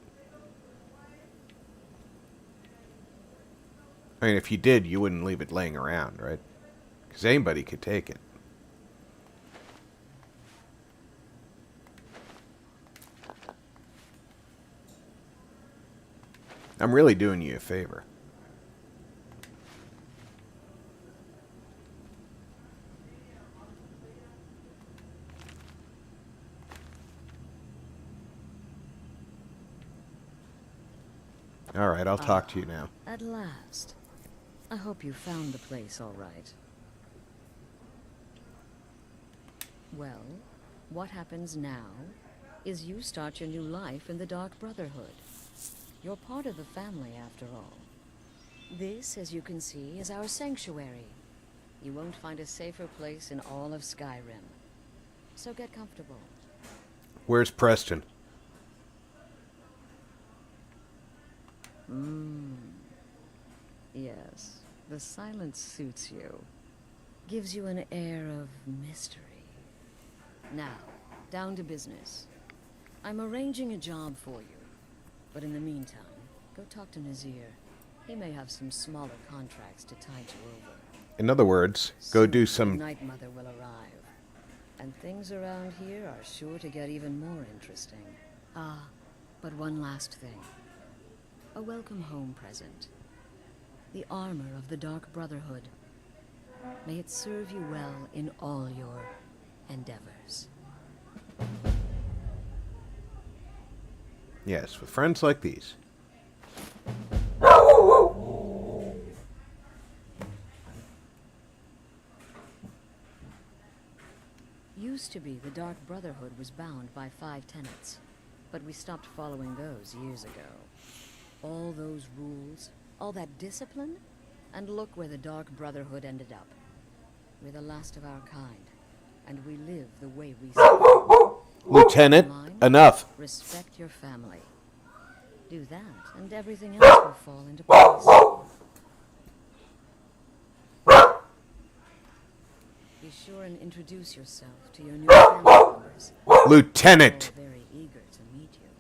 I mean, if you did, you wouldn't leave it laying around, right? Because anybody could take it. I'm really doing you a favor. All right, I'll talk to you now. At last. I hope you found the place all right. Well, what happens now is you start your new life in the Dark Brotherhood. You're part of the family, after all. This, as you can see, is our sanctuary. You won't find a safer place in all of Skyrim. So get comfortable. Where's Preston? Yes, the silence suits you. Gives you an air of mystery. Now, down to business. I'm arranging a job for you. But in the meantime, go talk to Nazir. He may have some smaller contracts to tide you over. In other words, go do The some... Night Mother will arrive. And things around here are sure to get even more interesting. Ah, but one last thing. A welcome home present. The armor of the Dark Brotherhood. May it serve you well in all your endeavors. Yes, with friends like these. Used to be the Dark Brotherhood was bound by 5 tenets, but we stopped following those years ago. All those rules, all that discipline, and look where the Dark Brotherhood ended up. We're the last of our kind, and we live the way we say. Lieutenant, enough. Respect your family. Do that, and everything else will fall into place. Be sure and introduce yourself to your new family members. Lieutenant! They're very eager to meet you.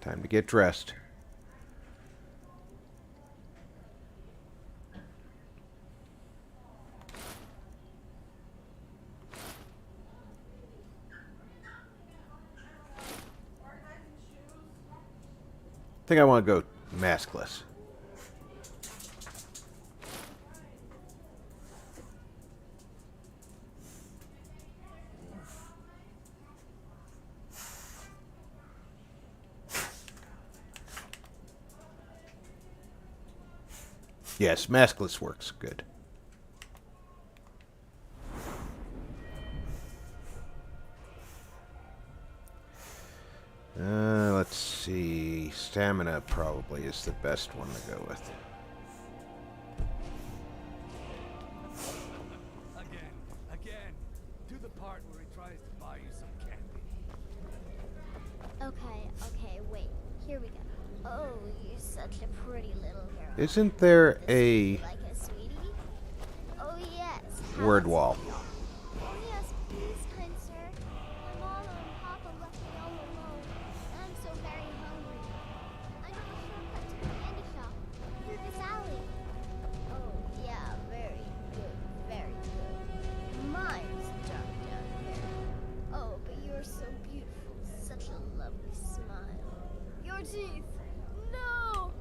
Time to get dressed. I think I want to go maskless. Yes, maskless works good. Let's see. Stamina probably is the best one to go with. Again. Do the part where he tries to buy you some candy. Okay, wait. Here we go. Oh, you're such a pretty little girl. Isn't there a Like a sweetie? Oh, yes. word wall? Oh, yes, please, kind sir. My mama and papa left me all alone, and I'm so very hungry. I know a shortcut to the candy shop through this alley. Oh, yeah, very good, very good. Mine's dark down here. Oh, but you're so beautiful, such a lovely smile. Your teeth! No!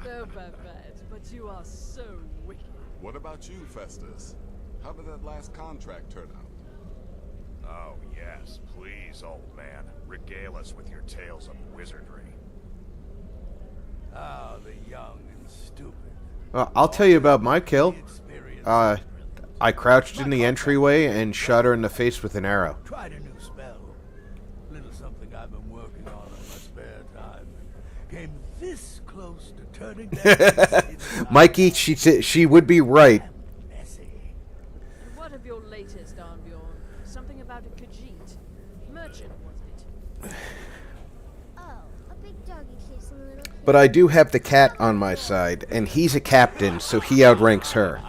No, Babette, but you are so wicked. What about you, Festus? How did that last contract turn out? Oh, yes. Please, old man. Regale us with your tales of wizardry. Ah, the young and stupid. I'll tell you about my kill. Experience I crouched in the entryway and shot her in the face with an arrow. Tried a new spell. Little something I've been working on in my spare time. Came this close to turning that. Mikey, she would be right. And what of your latest, Stor Bjorn? Something about a Khajiit. Merchant, wasn't it? Oh, a big doggy chasing a little kid. But I do have the cat on my side, and he's a captain, so he outranks her.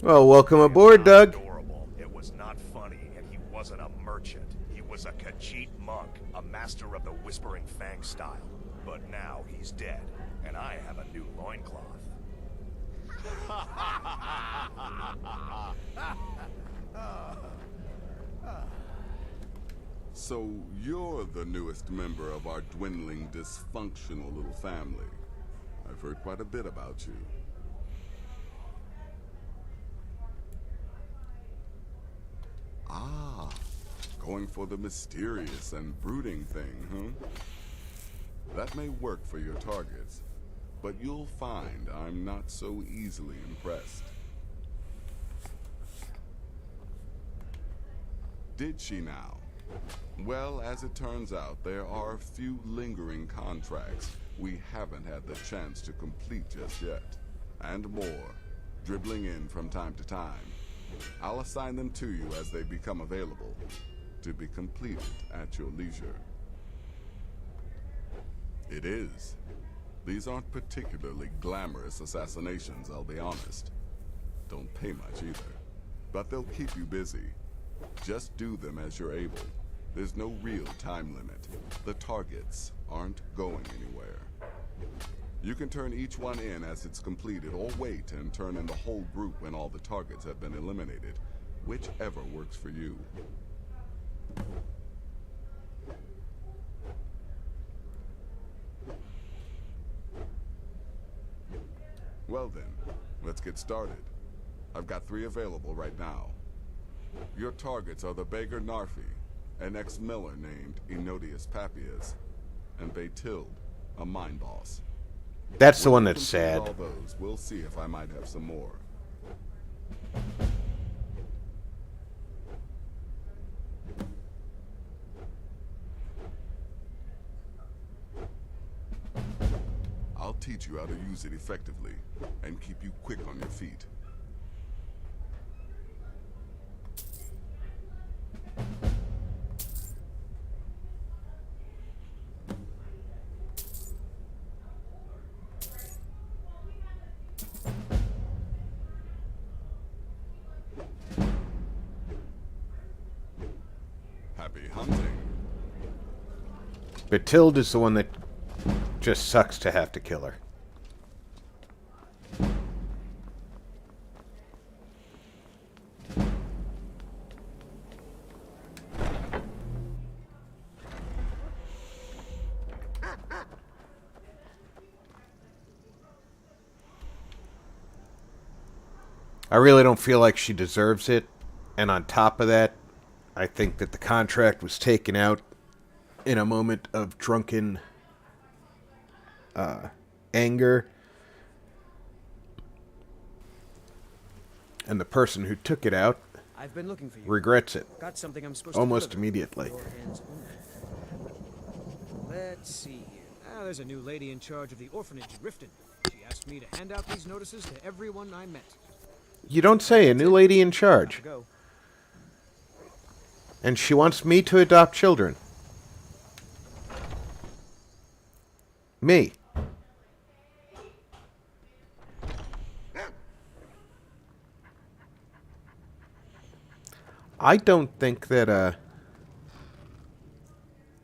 Well, welcome aboard, Doug. Adorable. It was not funny, and he wasn't a merchant. He was a Khajiit monk, a master of the Whispering Fang style. But now he's dead, and I have a new loincloth. So you're the newest member of our dwindling, dysfunctional little family. I've heard quite a bit about you. Ah, going for the mysterious and brooding thing, huh? That may work for your targets, but you'll find I'm not so easily impressed. Did she now? Well, as it turns out, there are a few lingering contracts we haven't had the chance to complete just yet. And more, dribbling in from time to time. I'll assign them to you as they become available, to be completed at your leisure. It is. These aren't particularly glamorous assassinations, I'll be honest. Don't pay much either, but they'll keep you busy. Just do them as you're able. There's no real time limit. The targets aren't going anywhere. You can turn each one in as it's completed, or wait and turn in the whole group when all the targets have been eliminated. Whichever works for you. Well then, let's get started. I've got 3 available right now. Your targets are the beggar Narfi, an ex-miller named Enodius Papias, and Baytild, a mine boss. That's the When one you that's complete sad. all those, we'll see if I might have some more. I'll teach you how to use it effectively, and keep you quick on your feet. Happy hunting. Batilde is the one that just sucks to have to kill her. I really don't feel like she deserves it. And on top of that, I think that the contract was taken out in a moment of drunken anger. And the person who took it out I've been looking for you. regrets it. Got something I'm supposed almost to deliver. immediately. Your hands only. Let's see here. Ah, there's a new lady in charge of the orphanage in Riften. She asked me to hand out these notices to everyone I met. You don't say, a new lady in charge. Go. And she wants me to adopt children. Me. I don't think that,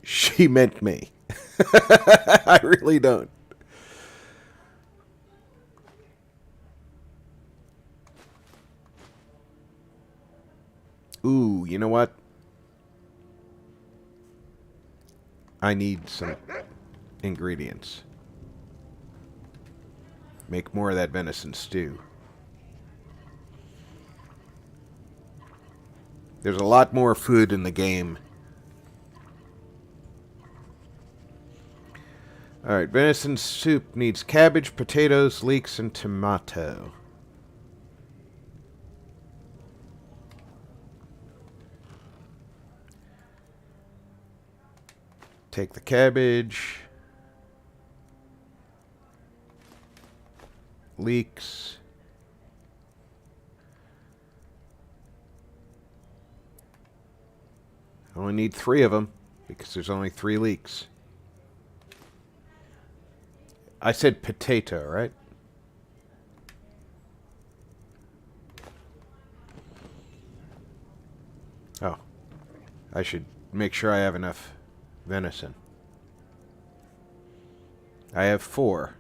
she meant me. I really don't. Ooh, you know what? I need some ingredients. Make more of that venison stew. There's a lot more food in the game Alright, venison soup needs cabbage, potatoes, leeks, and tomato. Take the cabbage. Leeks. I only need 3 of them because there's only 3 leeks. I said potato, right? Oh. I should make sure I have enough venison. I have 4.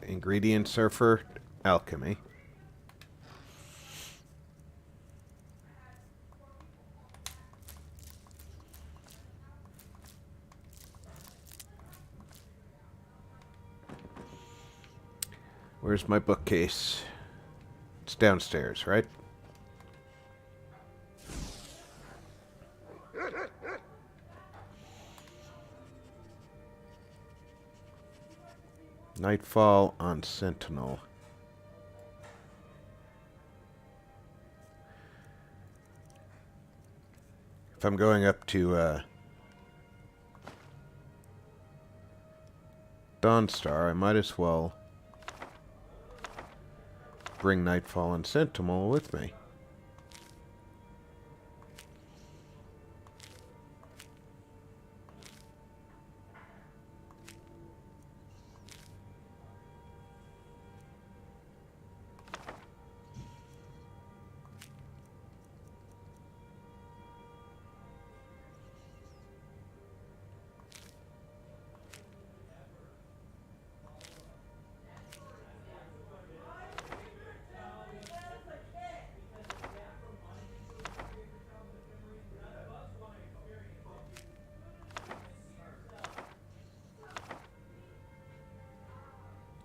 Ingredients are for alchemy. Where's my bookcase? It's downstairs, right? Nightfall on Sentinel. If I'm going up to Dawnstar, I might as well bring Nightfall on Sentinel with me.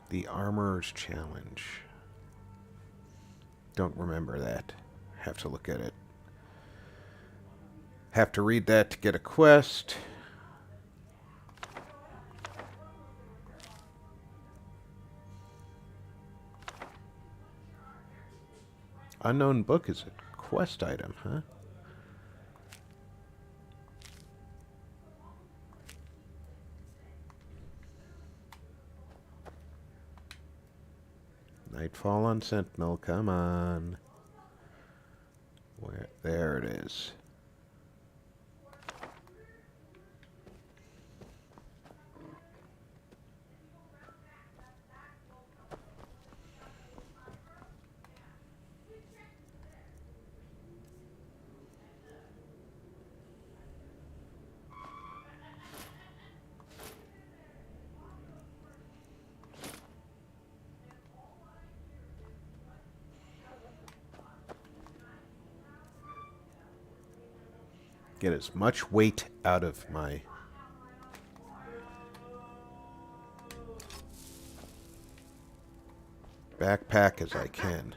The Armorer's Challenge. Don't remember that. Have to look at it. Have to read that to get a quest. Unknown book is a quest item, huh? Nightfall on Sentinel, come on. Where? There it is. Get as much weight out of my backpack as I can.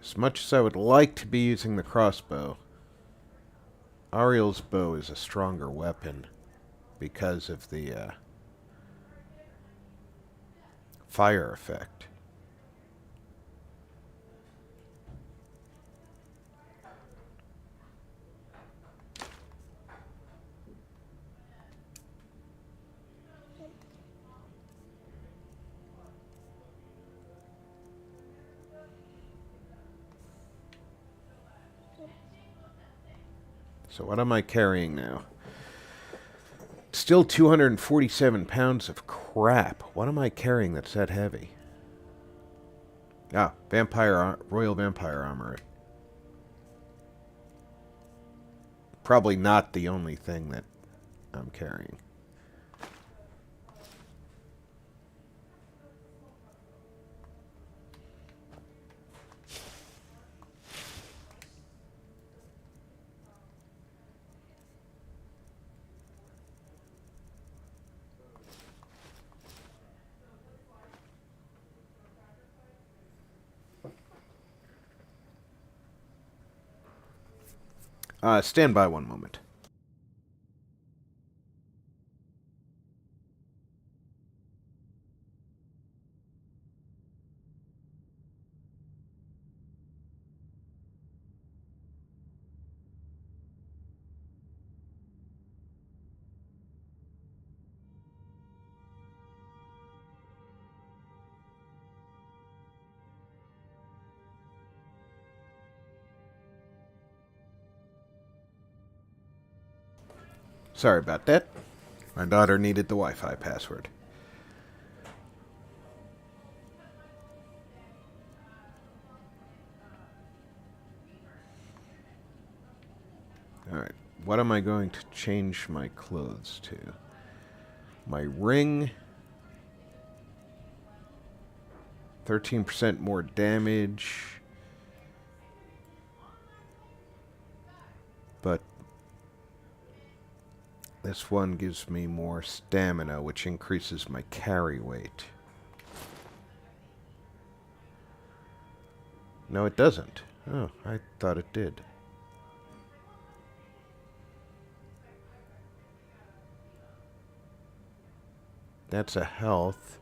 As much as I would like to be using the crossbow, Ariel's bow is a stronger weapon because of the fire effect. So what am I carrying now? Still 247 pounds of crap. What am I carrying that's that heavy? Ah, Royal Vampire Armor. Probably not the only thing that I'm carrying. Stand by one moment. Sorry about that. My daughter needed the Wi-Fi password. Alright, what am I going to change my clothes to? My ring. 13% more damage. But this one gives me more stamina, which increases my carry weight. No, it doesn't. Oh, I thought it did. That's a health.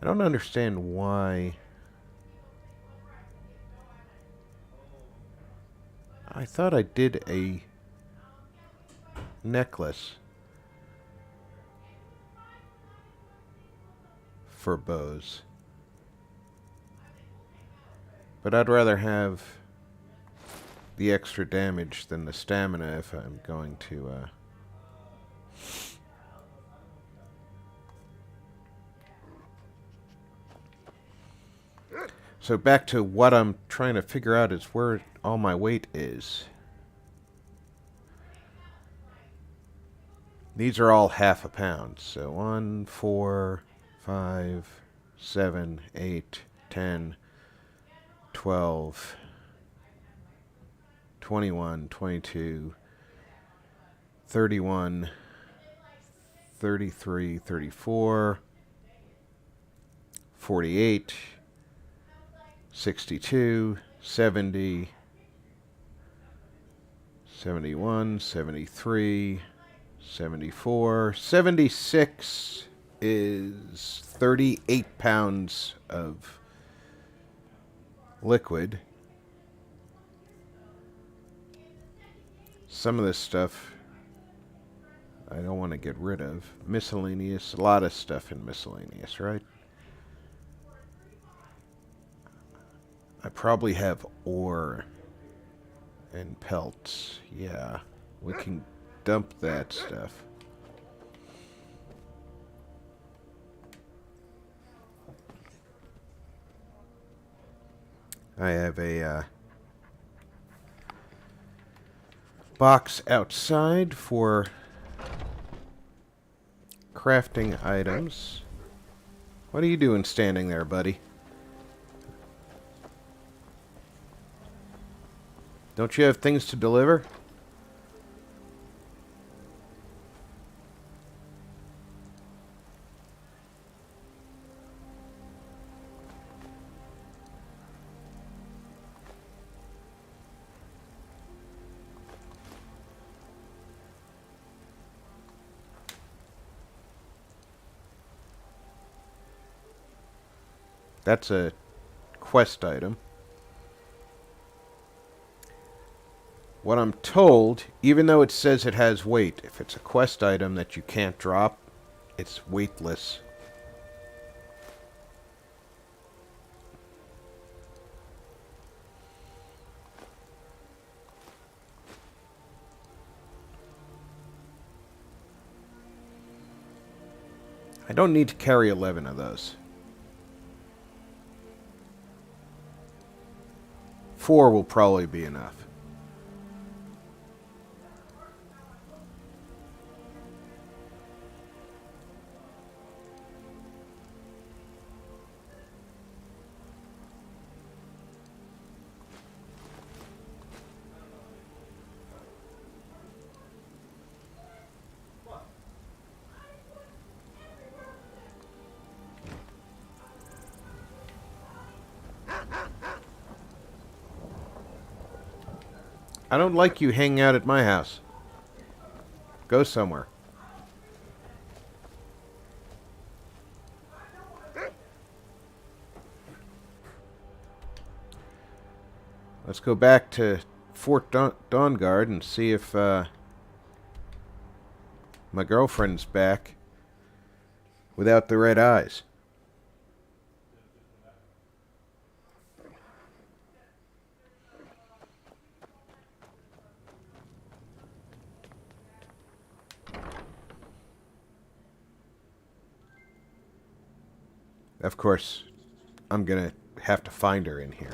I don't understand why. I thought I did a necklace for bows. But I'd rather have the extra damage than the stamina if I'm going to So back to what I'm trying to figure out is where all my weight is. These are all half a pound. So 1, 4, 5, 7, 8, 10, 12, 21, 22, 31, 33, 34, 48, 62, 70, 71, 73, 74, 76 is 38 pounds of liquid. Some of this stuff I don't want to get rid of. Miscellaneous, a lot of stuff in miscellaneous, right? I probably have ore and pelts. Yeah, we can dump that stuff. I have a box outside for crafting items. What are you doing standing there, buddy? Don't you have things to deliver? That's a quest item. What I'm told, even though it says it has weight, if it's a quest item that you can't drop, it's weightless. I don't need to carry 11 of those. 4 will probably be enough. I don't like you hanging out at my house. Go somewhere. Let's go back to Fort Dawnguard and see if my girlfriend's back without the red eyes. Of course, I'm gonna have to find her in here.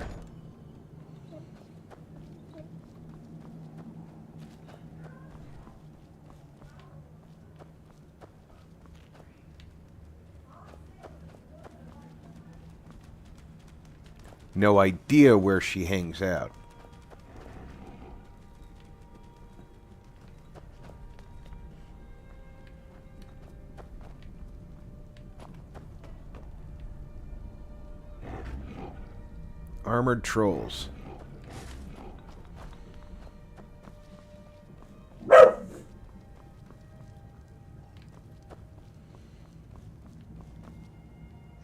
No idea where she hangs out. Armored trolls.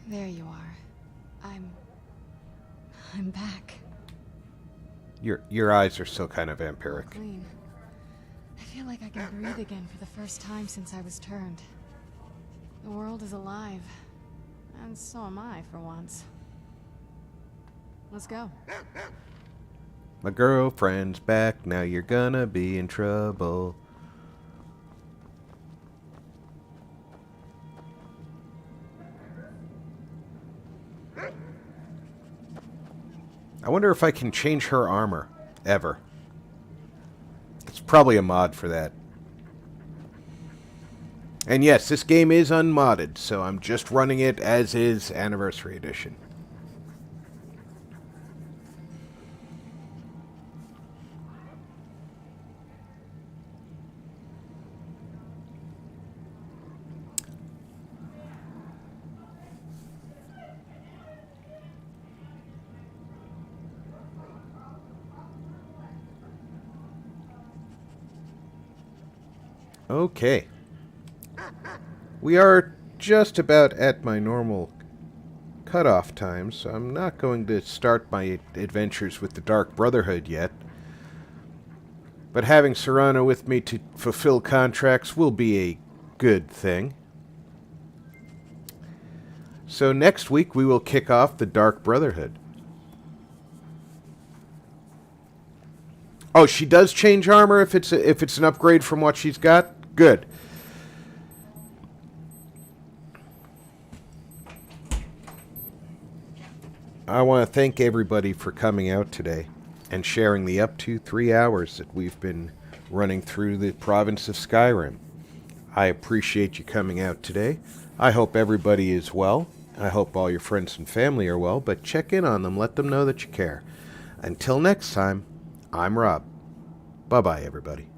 There you are. I'm back. Your eyes are still kind of vampiric. Clean. I feel like I can breathe again for the first time since I was turned. The world is alive. And so am I, for once. Let's go. My girlfriend's back, now you're gonna be in trouble. I wonder if I can change her armor, ever. It's probably a mod for that. And yes, this game is unmodded, so I'm just running it as is Anniversary Edition. Okay. We are just about at my normal cutoff time, so I'm not going to start my adventures with the Dark Brotherhood yet. But having Serrano with me to fulfill contracts will be a good thing. So next week we will kick off the Dark Brotherhood. Oh, she does change armor if it's an upgrade from what she's got? Good. I want to thank everybody for coming out today and sharing the up to 3 hours that we've been running through the province of Skyrim. I appreciate you coming out today. I hope everybody is well. I hope all your friends and family are well, but check in on them. Let them know that you care. Until next time, I'm Rob. Bye-bye, everybody.